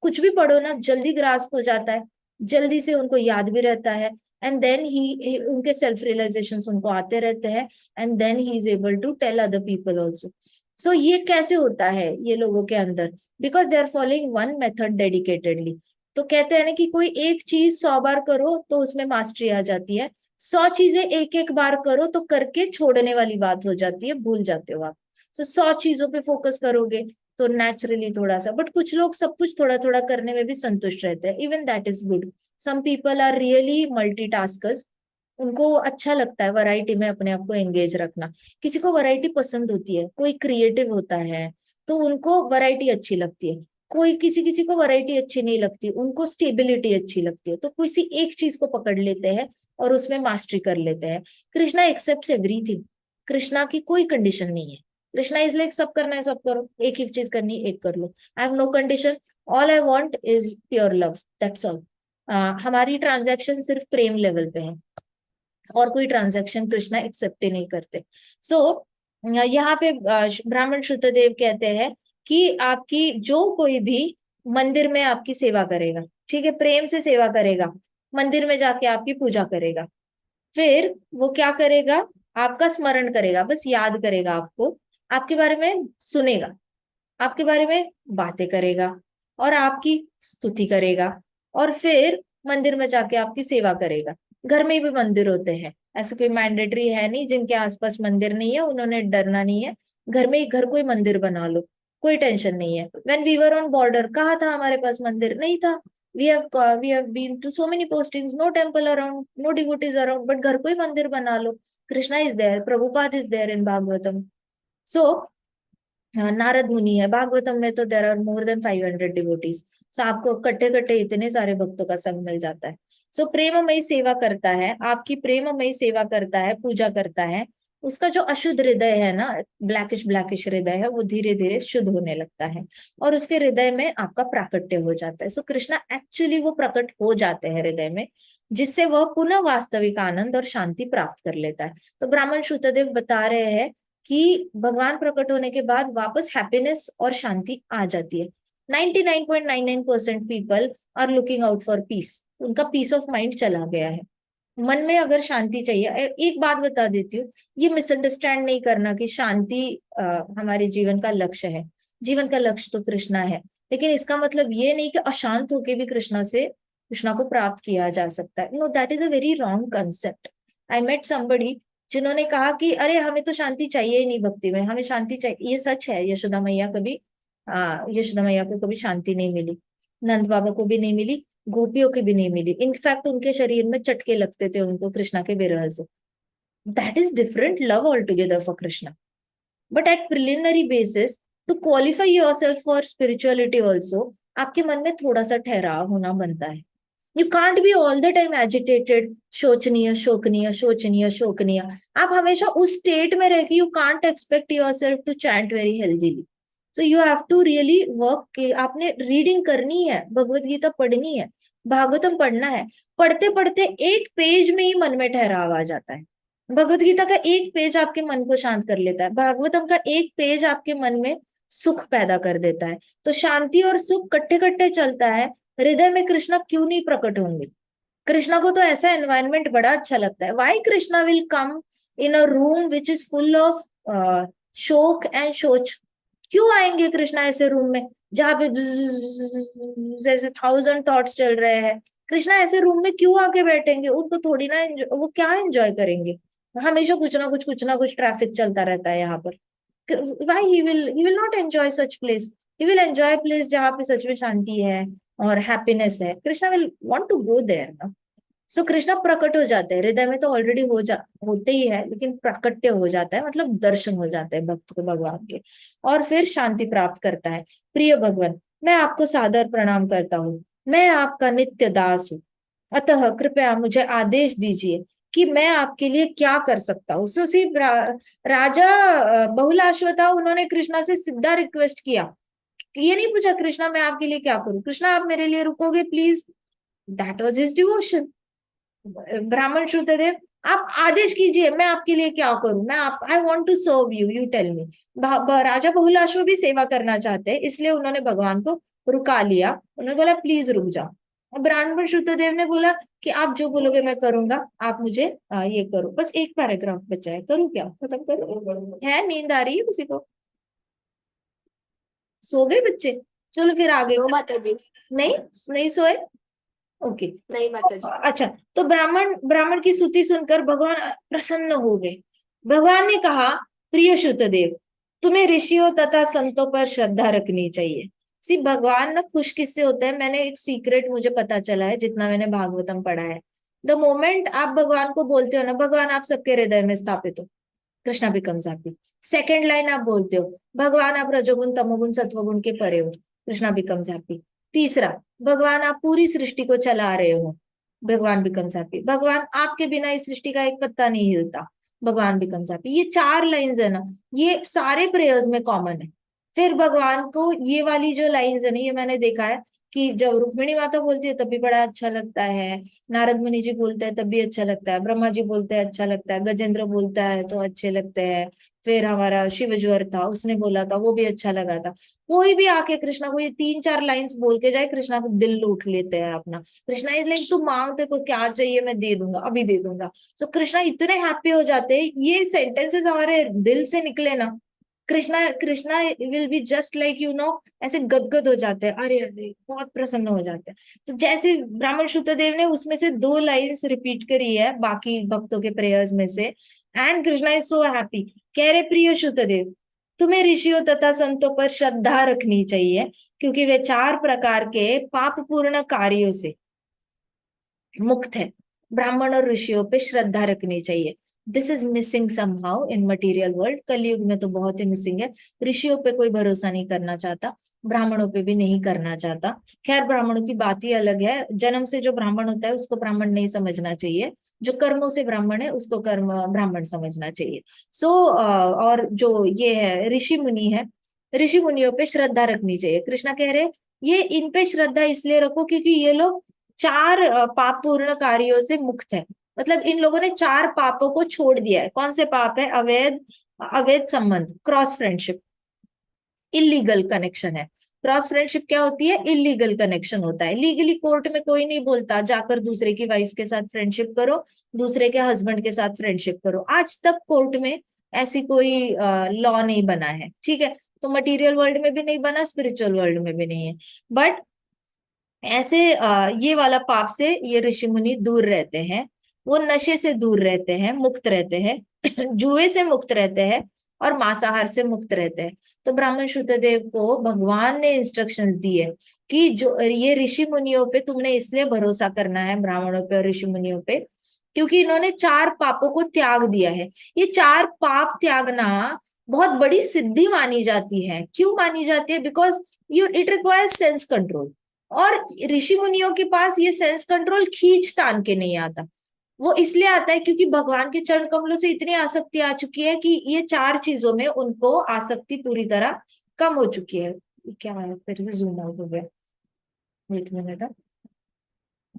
कुछ भी पढ़ो ना जल्दी ग्रास्प हो जाता है, जल्दी से उनको याद भी रहता है, एंड देन ही उनके सेल्फ रियलाइजेशंस उनको आते रहते हैं, and then he is able to tell other people also. So ये कैसे होता है ये लोगों के अंदर? Because they are following one method dedicatedly. तो कहते हैं ना कि कोई एक चीज 100 बार करो तो उसमें मास्टरी आ जाती है, 100 चीजें एक एक बार करो तो करके छोड़ने वाली बात हो जाती है, भूल जाते हो आप। तो 100 चीजों पे फोकस करोगे तो नेचुरली थोड़ा सा, बट कुछ लोग सब कुछ थोड़ा थोड़ा करने में भी संतुष्ट रहते हैं, even that is good. Some people are really multitaskers, उनको अच्छा लगता है वैरायटी में अपने आप को एंगेज रखना। किसी को वैरायटी पसंद होती है, कोई क्रिएटिव होता है तो उनको वैरायटी अच्छी लगती है, कोई किसी किसी को वैरायटी अच्छी नहीं लगती, उनको स्टेबिलिटी अच्छी लगती है, तो किसी एक चीज को पकड़ लेते हैं और उसमें मास्टरी कर लेते हैं। कृष्णा एक्सेप्ट्स एवरीथिंग, कृष्णा की कोई कंडीशन नहीं है। कृष्णा इज लाइक सब करना है सब करो, एक एक चीज करनी है एक कर लो, I have no condition, all I want is pure love, that's all. हमारी ट्रांजैक्शन सिर्फ प्रेम लेवल पे है और कोई ट्रांजैक्शन कृष्णा एक्सेप्ट ही नहीं करते। सो यहाँ पे ब्राह्मण श्रुतदेव कहते हैं कि आपकी जो कोई भी मंदिर में आपकी सेवा करेगा, ठीक है, प्रेम से सेवा करेगा, मंदिर में जाके आपकी पूजा करेगा, फिर वो क्या करेगा? आपका स्मरण करेगा, बस याद करेगा आपको, आपके बारे में सुनेगा, आपके बारे में बातें करेगा और आपकी स्तुति करेगा, और फिर मंदिर में जाके आपकी सेवा करेगा। घर में भी मंदिर होते हैं, ऐसा कोई मैंडेटरी है नहीं, जिनके आसपास मंदिर नहीं है उन्होंने डरना नहीं है, घर में ही घर कोई मंदिर बना लो, कोई टेंशन नहीं है। When we were on border कहा था हमारे पास मंदिर नहीं था, we have been to so many postings, no temple around, no devotees around, but घर को ही मंदिर बना लो। Krishna is there, Prabhupada is there in Bhagavatam. So Narad Muni है भागवतम में, तो there are more than 500 devotees. सो आपको कट्टे कट्टे इतने सारे भक्तों का संग मिल जाता है। सो प्रेममयी सेवा करता है, आपकी प्रेममयी सेवा करता है, पूजा करता है, उसका जो अशुद्ध हृदय है ना, ब्लैकिश ब्लैकिश हृदय है, वो धीरे धीरे शुद्ध होने लगता है और उसके हृदय में आपका प्राकट्य हो जाता है। सो कृष्णा एक्चुअली वो प्रकट हो जाते हैं हृदय में, जिससे वह पुनः वास्तविक आनंद और शांति प्राप्त कर लेता है। तो ब्राह्मण श्रुतदेव बता रहे हैं कि भगवान प्रकट होने के बाद वापस हैप्पीनेस और शांति आ जाती है। 99.99% people are looking out for peace, उनका पीस ऑफ माइंड चला गया है। मन में अगर शांति चाहिए, एक बात बता देती हूँ, ये मिसअंडरस्टैंड नहीं करना कि शांति हमारे जीवन का लक्ष्य है। जीवन का लक्ष्य तो कृष्णा है, लेकिन इसका मतलब ये नहीं कि अशांत होके भी कृष्णा को प्राप्त किया जा सकता है। No, that is a very wrong concept. I met somebody जिन्होंने कहा कि अरे हमें तो शांति चाहिए ही नहीं भक्ति में, हमें शांति चाहिए। ये सच है, यशोदा मैया कभी यशोदा मैया को कभी शांति नहीं मिली, नंद बाबा को भी नहीं मिली, गोपियों की भी नहीं मिली। इनफैक्ट उनके शरीर में चटके लगते थे उनको कृष्णा के विरह से। That is different love all together for Krishna. But at preliminary basis to qualify yourself for spirituality also, आपके मन में थोड़ा सा ठहराव होना बनता है। You can't be all the time agitated, शोचनीय शोकनीय शोचनीय शोकनीय। आप हमेशा उस स्टेट में रह के you can't expect yourself to chant very healthily. So you have to really work के आपने रीडिंग करनी है, भगवत गीता पढ़नी है, भागवतम पढ़ना है। पढ़ते पढ़ते एक पेज में ही मन में ठहराव आ जाता है। भगवत गीता का एक पेज आपके मन को शांत कर लेता है, भागवतम का एक पेज आपके मन में सुख पैदा कर देता है। तो शांति और सुख कट्टे कट्टे चलता है। हृदय में कृष्णा क्यों नहीं प्रकट होंगे? कृष्णा को तो ऐसा एनवायरनमेंट बड़ा अच्छा लगता है। Why Krishna will come in a room which is full of शोक एंड शोच? क्यों आएंगे कृष्णा ऐसे रूम में जहां पे जैसे 1000 थॉट्स चल रहे हैं? कृष्णा ऐसे रूम में क्यों आके बैठेंगे? उनको थोड़ी ना वो क्या एंजॉय करेंगे? हमेशा कुछ ना कुछ ट्रैफिक चलता रहता है यहाँ पर। why he will not enjoy such place? He will enjoy place जहाँ पे सच में शांति है और हैप्पीनेस है। Krishna will want to go there ना। सो कृष्णा प्रकट हो जाते हैं हृदय में, तो ऑलरेडी होते ही है, लेकिन प्रकट्य हो जाता है, मतलब दर्शन हो जाता है भक्त को भगवान के, और फिर शांति प्राप्त करता है। प्रिय भगवान, मैं आपको सादर प्रणाम करता हूँ, मैं आपका नित्य दास हूँ, अतः कृपया मुझे आदेश दीजिए कि मैं आपके लिए क्या कर सकता हूँ। सो सी राजा बहुलाश्वता, उन्होंने कृष्णा से सीधा रिक्वेस्ट किया, ये नहीं पूछा कृष्णा मैं आपके लिए क्या करूं, कृष्णा आप मेरे लिए रुकोगे please? That was his devotion. ब्राह्मण श्रुतदेव, आप आदेश कीजिए मैं आपके लिए क्या करूं, मैं आप I want to serve you, you tell me. राजा बहुलाश्व भी सेवा करना चाहते हैं, इसलिए उन्होंने भगवान को रुका लिया। उन्होंने बोला प्लीज रुक जाओ। और ब्राह्मण श्रुतदेव ने बोला कि आप जो बोलोगे मैं करूंगा, आप मुझे ये करो। बस एक पैराग्राफ बचा है, करूँ क्या? खत्म करूँ? है नींद आ रही है किसी को? सो गए बच्चे? चलो फिर आगे। नो माता जी। नहीं, नहीं सोए? ओके। नहीं माता जी। अच्छा, तो ब्राह्मण ब्राह्मण की स्तुति सुनकर भगवान प्रसन्न हो गए। भगवान ने कहा, प्रिय श्रुतदेव, तुम्हें ऋषियों तथा संतों पर श्रद्धा रखनी चाहिए। सी भगवान ना खुश किससे होते हैं? मैंने एक सीक्रेट मुझे पता चला है जितना मैंने भागवतम पढ़ा है। द मोमेंट आप भगवान को बोलते हो ना, भगवान आप सबके हृदय में स्थापित हो, Krishna becomes happy. Second line आप बोलते हो, भगवान आप रजोगुण तमोगुण सत्वगुण के परे हो, कृष्णा बिकम्स हैप्पी। तीसरा, भगवान आप पूरी सृष्टि को चला रहे हो, भगवान बिकम्स हैप्पी। भगवान आपके बिना इस सृष्टि का एक पत्ता नहीं हिलता, भगवान बिकम्स हैप्पी। ये 4 लाइंस है ना, ये सारे प्रेयर्स में कॉमन है। फिर भगवान को ये वाली जो लाइंस है ना, ये मैंने देखा है कि जब रुक्मिणी माता बोलती है तब भी बड़ा अच्छा लगता है, नारद मुनि जी बोलते हैं तब भी अच्छा लगता है, ब्रह्मा जी बोलते हैं अच्छा लगता है, गजेंद्र बोलता है तो अच्छे लगते हैं, फिर हमारा शिवज्वर था उसने बोला था वो भी अच्छा लगा था। कोई भी आके कृष्णा को ये 3-4 लाइंस बोल के जाए, कृष्णा को दिल लूट लेते हैं अपना। कृष्णा इज लाइक, तू मांग, तेरे को क्या चाहिए मैं दे दूंगा, अभी दे दूंगा। सो कृष्णा इतने हैप्पी हो जाते हैं, ये सेंटेंसेस हमारे दिल से निकले ना, Krishna Krishna will be just like ऐसे गदगद हो जाते हैं, अरे अरे बहुत प्रसन्न हो जाते हैं। तो जैसे ब्राह्मण श्रुतदेव ने उसमें से 2 लाइंस रिपीट करी है बाकी भक्तों के प्रेयर्स में से, and Krishna is so happy. कह रहे, प्रिय श्रुतदेव, तुम्हें ऋषियों तथा संतों पर श्रद्धा रखनी चाहिए, क्योंकि वे 4 प्रकार के पाप पूर्ण कार्यों से मुक्त है। ब्राह्मण और ऋषियों पे श्रद्धा रखनी चाहिए। This is missing somehow in material world. कलयुग में तो बहुत ही मिसिंग है। ऋषियों पे कोई भरोसा नहीं करना चाहता, ब्राह्मणों पे भी नहीं करना चाहता। खैर, ब्राह्मणों की बात ही अलग है। जन्म से जो ब्राह्मण होता है उसको ब्राह्मण नहीं समझना चाहिए, जो कर्मों से ब्राह्मण है उसको कर्म ब्राह्मण समझना चाहिए। और जो ये है ऋषि मुनि है, ऋषि मुनियों पे श्रद्धा रखनी चाहिए। कृष्णा कह रहे, ये इन पे श्रद्धा इसलिए रखो क्योंकि ये लोग 4 पाप पूर्ण कार्यों से मुक्त है। मतलब इन लोगों ने 4 पापों को छोड़ दिया है। कौन से पाप है? अवैध अवैध संबंध, क्रॉस फ्रेंडशिप, इलीगल कनेक्शन है। क्रॉस फ्रेंडशिप क्या होती है? इलीगल कनेक्शन होता है। लीगली कोर्ट में कोई नहीं बोलता जाकर दूसरे की वाइफ के साथ फ्रेंडशिप करो, दूसरे के हस्बैंड के साथ फ्रेंडशिप करो। आज तक कोर्ट में ऐसी कोई लॉ नहीं बना है, ठीक है? तो मटेरियल वर्ल्ड में भी नहीं बना, स्पिरिचुअल वर्ल्ड में भी नहीं है। बट ऐसे ये वाला पाप से ये ऋषि मुनि दूर रहते हैं। वो नशे से दूर रहते हैं, मुक्त रहते हैं जुए से मुक्त रहते हैं और मांसाहार से मुक्त रहते हैं। तो ब्राह्मण शुद्धदेव को भगवान ने इंस्ट्रक्शंस दी है कि जो ये ऋषि मुनियों पे तुमने इसलिए भरोसा करना है, ब्राह्मणों पे और ऋषि मुनियों पे, क्योंकि इन्होंने 4 पापों को त्याग दिया है। ये 4 पाप त्यागना बहुत बड़ी सिद्धि मानी जाती है। क्यों मानी जाती है? Because it requires sense control, और ऋषि मुनियों के पास ये सेंस कंट्रोल खींच तान के नहीं आता। वो इसलिए आता है क्योंकि भगवान के चरण कमलों से इतनी आसक्ति आ चुकी है कि ये 4 चीजों में उनको आसक्ति पूरी तरह कम हो चुकी है। क्या है, फिर से जूम आउट हो गया, एक मिनट।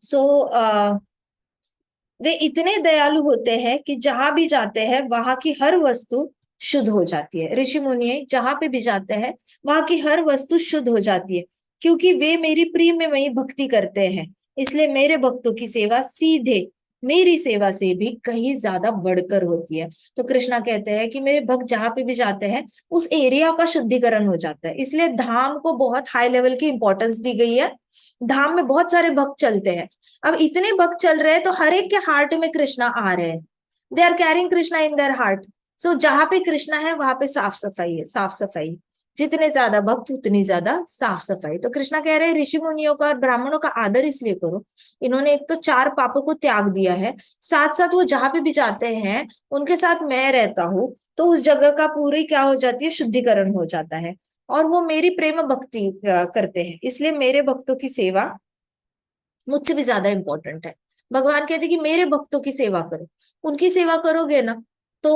सो वे इतने दयालु होते हैं कि जहां भी जाते हैं वहां की हर वस्तु शुद्ध हो जाती है। ऋषि मुनि जहां पे भी जाते हैं वहां की हर वस्तु शुद्ध हो जाती है, क्योंकि वे मेरी प्रिय में वही भक्ति करते हैं। इसलिए मेरे भक्तों की सेवा सीधे मेरी सेवा से भी कहीं ज्यादा बढ़कर होती है। तो कृष्णा कहते हैं कि मेरे भक्त जहां पे भी जाते हैं उस एरिया का शुद्धिकरण हो जाता है। इसलिए धाम को बहुत हाई लेवल की इंपॉर्टेंस दी गई है। धाम में बहुत सारे भक्त चलते हैं। अब इतने भक्त चल रहे हैं तो हर एक के हार्ट में कृष्णा आ रहे हैं। They are carrying Krishna in their heart. So जहां पे कृष्णा है वहां पे साफ सफाई है, साफ सफाई। जितने ज्यादा भक्त उतनी ज्यादा साफ सफाई। तो कृष्णा कह रहे हैं ऋषि मुनियों का और ब्राह्मणों का आदर इसलिए करो, इन्होंने एक तो 4 पापों को त्याग दिया है, साथ साथ वो जहां पे भी जाते हैं उनके साथ मैं रहता हूँ, तो उस जगह का पूरी क्या हो जाती है, शुद्धिकरण हो जाता है। और वो मेरी प्रेम भक्ति करते हैं, इसलिए मेरे भक्तों की सेवा मुझसे भी ज्यादा इंपॉर्टेंट है। भगवान कहते कि मेरे भक्तों की सेवा करो। उनकी सेवा करोगे ना तो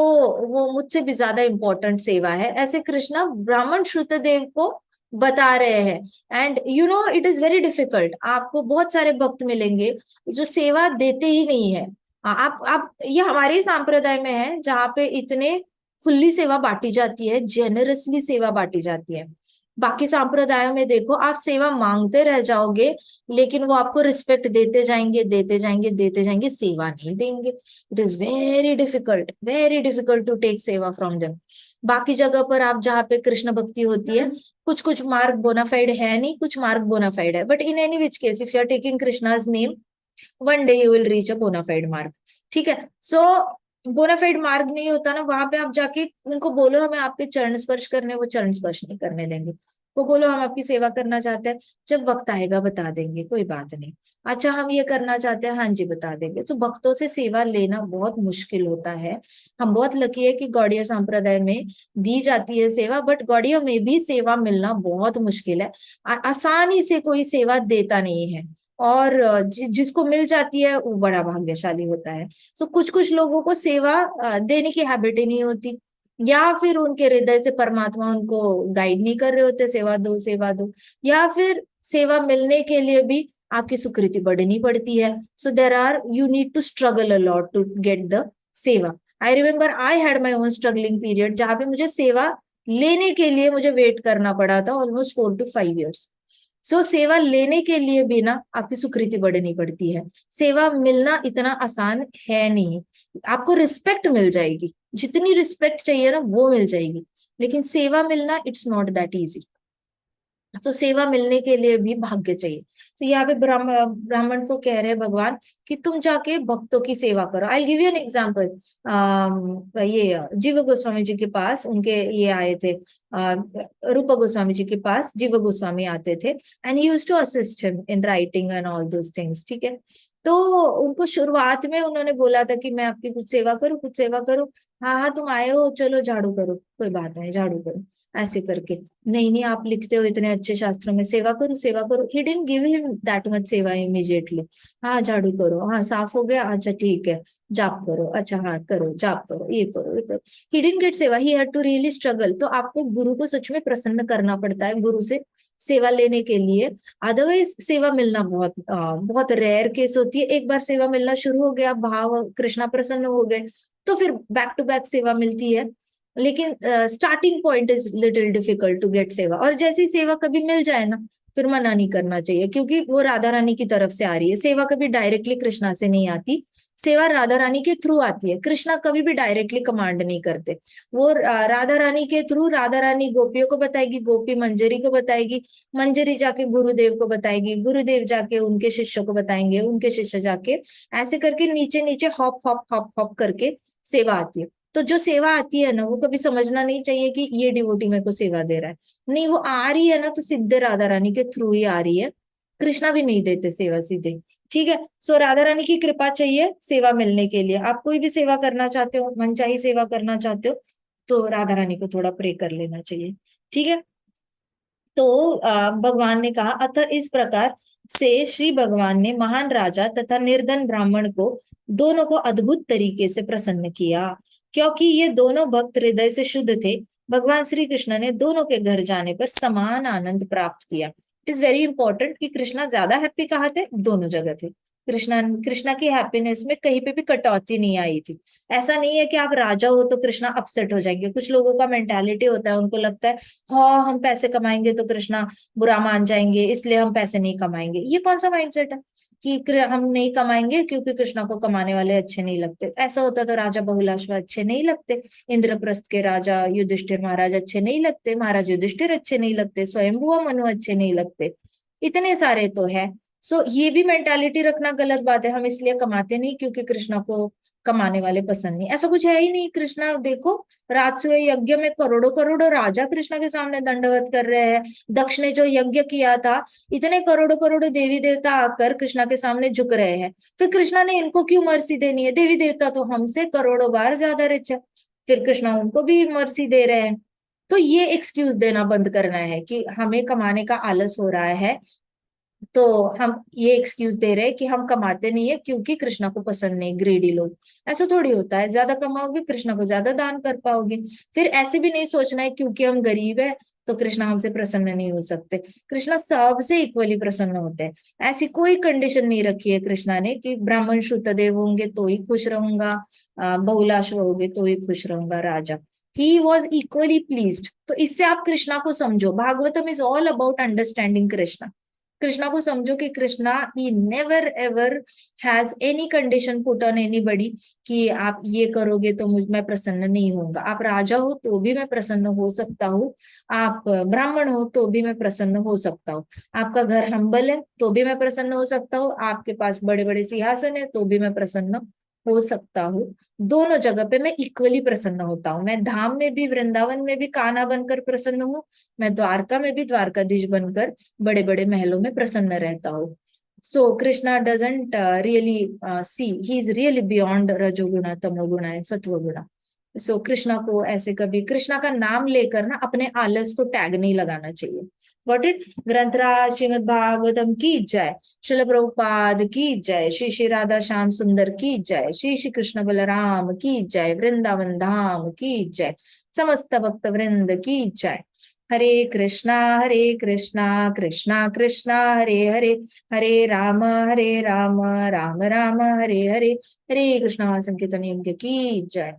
वो मुझसे भी ज्यादा इंपॉर्टेंट सेवा है। ऐसे कृष्णा ब्राह्मण श्रुतदेव को बता रहे हैं। And you know it is very difficult. आपको बहुत सारे भक्त मिलेंगे जो सेवा देते ही नहीं है। आप ये हमारे संप्रदाय में है जहाँ पे इतने खुली सेवा बांटी जाती है, जेनरसली सेवा बांटी जाती है। बाकी संप्रदायों में देखो, आप सेवा मांगते रह जाओगे लेकिन वो आपको रिस्पेक्ट देते जाएंगे, देते जाएंगे, देते जाएंगे, सेवा नहीं देंगे। It is very difficult to take seva from them. बाकी जगह पर आप जहाँ पे कृष्ण भक्ति होती है, कुछ कुछ मार्ग बोनाफाइड है नहीं, कुछ मार्ग बोनाफाइड है, but in any which case if you are taking Krishna's name, one day you will reach a bonafide मार्ग। ठीक है। सो बोनाफाइड मार्ग नहीं होता ना, वहां पे आप जाके उनको बोलो हमें आपके चरण स्पर्श करने, वो चरण स्पर्श नहीं करने देंगे। वो बोलो हम आपकी सेवा करना चाहते हैं, जब वक्त आएगा बता देंगे, कोई बात नहीं। अच्छा हम ये करना चाहते हैं, हाँ जी बता देंगे। तो भक्तों से सेवा लेना बहुत मुश्किल होता है। हम बहुत लकी है कि गौड़िया संप्रदाय में दी जाती है सेवा, बट गौड़िया में भी सेवा मिलना बहुत मुश्किल है। आसानी से कोई सेवा देता नहीं है, और जिसको मिल जाती है वो बड़ा भाग्यशाली होता है। सो कुछ कुछ लोगों को सेवा देने की हैबिट ही नहीं होती, या फिर उनके हृदय से परमात्मा उनको गाइड नहीं कर रहे होते सेवा दो सेवा दो, या फिर सेवा मिलने के लिए भी आपकी सुकृति बढ़नी पड़ती है। So there are you need to struggle a lot to get the सेवा। I remember I had my own struggling period जहां पे मुझे सेवा लेने के लिए मुझे वेट करना पड़ा था ऑलमोस्ट 4 to 5 years। सो सेवा लेने के लिए भी ना आपकी सुकृति बढ़नी पड़ती है। सेवा मिलना इतना आसान है नहीं। आपको रिस्पेक्ट मिल जाएगी, जितनी रिस्पेक्ट चाहिए ना वो मिल जाएगी, लेकिन सेवा मिलना इट्स नॉट दैट इजी। तो सेवा मिलने के लिए भी भाग्य चाहिए। तो यहाँ पे ब्राह्मण को कह रहे हैं भगवान कि तुम जाके भक्तों की सेवा करो। I give you an example. ये जीव गोस्वामी जी के पास उनके ये आए थे, रूप गोस्वामी जी के पास जीव गोस्वामी आते थे, and he used to assist him in writing and all those things. ठीक है। तो उनको शुरुआत में उन्होंने बोला था कि मैं आपकी कुछ सेवा करूँ, कुछ सेवा करूँ। हाँ हाँ तुम आए हो, चलो झाड़ू करो, कोई बात नहीं झाड़ू करो, ऐसे करके। नहीं नहीं आप लिखते हो इतने अच्छे शास्त्रों में, सेवा करो सेवा करो। He didn't give him that much सेवा इमीडिएटली। हाँ झाड़ू करो, हाँ साफ हो गया, अच्छा ठीक है, जाप करो, अच्छा हाँ करो, जाप करो, ये करो, ये करो। ही didn't get seva, he had to really struggle. तो आपको गुरु को सच में प्रसन्न करना पड़ता है गुरु से सेवा लेने के लिए। अदरवाइज सेवा मिलना बहुत रेयर केस होती है। एक बार सेवा मिलना शुरू हो गया, भाव कृष्णा प्रसन्न हो गए, तो फिर बैक टू बैक सेवा मिलती है। लेकिन starting point is little difficult to get seva. और जैसी सेवा कभी मिल जाए ना फिर मना नहीं करना चाहिए, क्योंकि वो राधा रानी की तरफ से आ रही है। सेवा कभी डायरेक्टली कृष्णा से नहीं आती, सेवा राधा रानी के थ्रू आती है। कृष्णा कभी भी डायरेक्टली कमांड नहीं करते। वो राधा रानी के थ्रू, राधा रानी गोपियों को बताएगी, गोपी मंजरी को बताएगी, मंजरी जाके गुरुदेव को बताएगी, गुरुदेव जाके उनके शिष्यों को बताएंगे, उनके शिष्य जाके, ऐसे करके नीचे नीचे हॉप हॉप हॉप हॉप करके सेवा आती है। तो जो सेवा आती है ना, वो कभी समझना नहीं चाहिए कि ये डिवोटी मेरे को सेवा दे रहा है। नहीं, वो आ रही है ना तो सीधे राधा रानी के थ्रू ही आ रही है। कृष्णा भी नहीं देते सेवा सीधे। ठीक है। सो राधा रानी की कृपा चाहिए सेवा मिलने के लिए। आप कोई भी सेवा करना चाहते हो, मनचाही सेवा करना चाहते हो, तो राधा रानी को थोड़ा प्रे कर लेना चाहिए। ठीक है। तो भगवान ने कहा, अतः इस प्रकार से श्री भगवान ने महान राजा तथा निर्धन ब्राह्मण को, दोनों को अद्भुत तरीके से प्रसन्न किया। क्योंकि ये दोनों भक्त हृदय से शुद्ध थे, भगवान श्री कृष्ण ने दोनों के घर जाने पर समान आनंद प्राप्त किया। इट इज वेरी इंपॉर्टेंट कि कृष्णा ज्यादा हैप्पी कहाँ थे, दोनों जगह थे। कृष्णा कृष्णा की हैप्पीनेस में कहीं पे भी कटौती नहीं आई थी। ऐसा नहीं है कि आप राजा हो तो कृष्णा अपसेट हो जाएंगे। कुछ लोगों का मेंटालिटी होता है, उनको लगता है हाँ हम पैसे कमाएंगे तो कृष्णा बुरा मान जाएंगे, इसलिए हम पैसे नहीं कमाएंगे। ये कौन सा माइंडसेट है कि हम नहीं कमाएंगे क्योंकि कृष्णा को कमाने वाले अच्छे नहीं लगते। ऐसा होता तो राजा बहुलाश्व अच्छे नहीं लगते, इंद्रप्रस्थ के राजा युधिष्ठिर महाराज अच्छे नहीं लगते, महाराज युधिष्ठिर अच्छे नहीं लगते, स्वयंभुआ मनु अच्छे नहीं लगते, इतने सारे तो है। सो ये भी मेंटालिटी रखना गलत बात है। हम इसलिए कमाते नहीं क्योंकि कृष्णा को कमाने वाले पसंद नहीं, ऐसा कुछ है ही नहीं। कृष्णा देखो, राजसूय यज्ञ में करोड़ों करोड़ों राजा कृष्णा के सामने दंडवत कर रहे हैं। दक्ष ने जो यज्ञ किया था, इतने करोड़ों करोड़ों देवी देवता आकर कृष्णा के सामने झुक रहे हैं। फिर कृष्णा ने इनको क्यों मर्सी देनी है? देवी देवता तो हमसे करोड़ों बार ज्यादा रिच है, फिर कृष्णा उनको भी मर्सी दे रहे हैं। तो ये एक्सक्यूज देना बंद करना है कि हमें कमाने का आलस हो रहा है, तो हम ये एक्सक्यूज दे रहे हैं कि हम कमाते नहीं है क्योंकि कृष्णा को पसंद नहीं, ग्रीडी लोग। ऐसा थोड़ी होता है, ज्यादा कमाओगे कृष्णा को ज्यादा दान कर पाओगे। फिर ऐसे भी नहीं सोचना है क्योंकि हम गरीब है तो कृष्णा हमसे प्रसन्न नहीं हो सकते। कृष्णा सबसे इक्वली प्रसन्न होते हैं। ऐसी कोई कंडीशन नहीं रखी है कृष्णा ने कि ब्राह्मण शुद्धदेव होंगे तो ही खुश रहूंगा, बहुलाश्व होंगे तो ही खुश रहूंगा राजा। He was equally pleased. तो इससे आप कृष्णा को समझो। Bhagavatam is all about understanding Krishna. Krishna को समझो कि Krishna he never ever has any condition put on anybody कि आप ये करोगे तो मैं प्रसन्न नहीं होऊंगा। आप राजा हो तो भी मैं प्रसन्न हो सकता हूँ, आप ब्राह्मण हो तो भी मैं प्रसन्न हो सकता हूँ, आपका घर हम्बल है तो भी मैं प्रसन्न हो सकता हूँ, आपके पास बड़े बड़े सिंहासन है तो भी मैं प्रसन्न हो सकता हूँ। दोनों जगह पे मैं इक्वली प्रसन्न होता हूँ। मैं धाम में भी, वृंदावन में भी कान्हा बनकर प्रसन्न हूँ, मैं द्वारका में भी द्वारकाधीश बनकर बड़े बड़े महलों में प्रसन्न रहता हूँ। So Krishna doesn't really see, he is really beyond rajoguna tamoguna and sattvaguna. So Krishna को ऐसे कभी कृष्णा का नाम लेकर ना अपने आलस को टैग नहीं लगाना चाहिए। Got it. ग्रंथराज श्रीमद् भागवतम की जय, श्रील प्रभुपाद की जय, श्री श्री राधा श्याम सुंदर की जय, श्री श्री कृष्ण बलराम की जय, वृंदावन धाम की जय, समस्त भक्त वृंद की जय। हरे कृष्णा कृष्णा कृष्णा हरे हरे, हरे राम राम राम हरे हरे, हरे कृष्णा संकीर्तन यज्ञ की जय।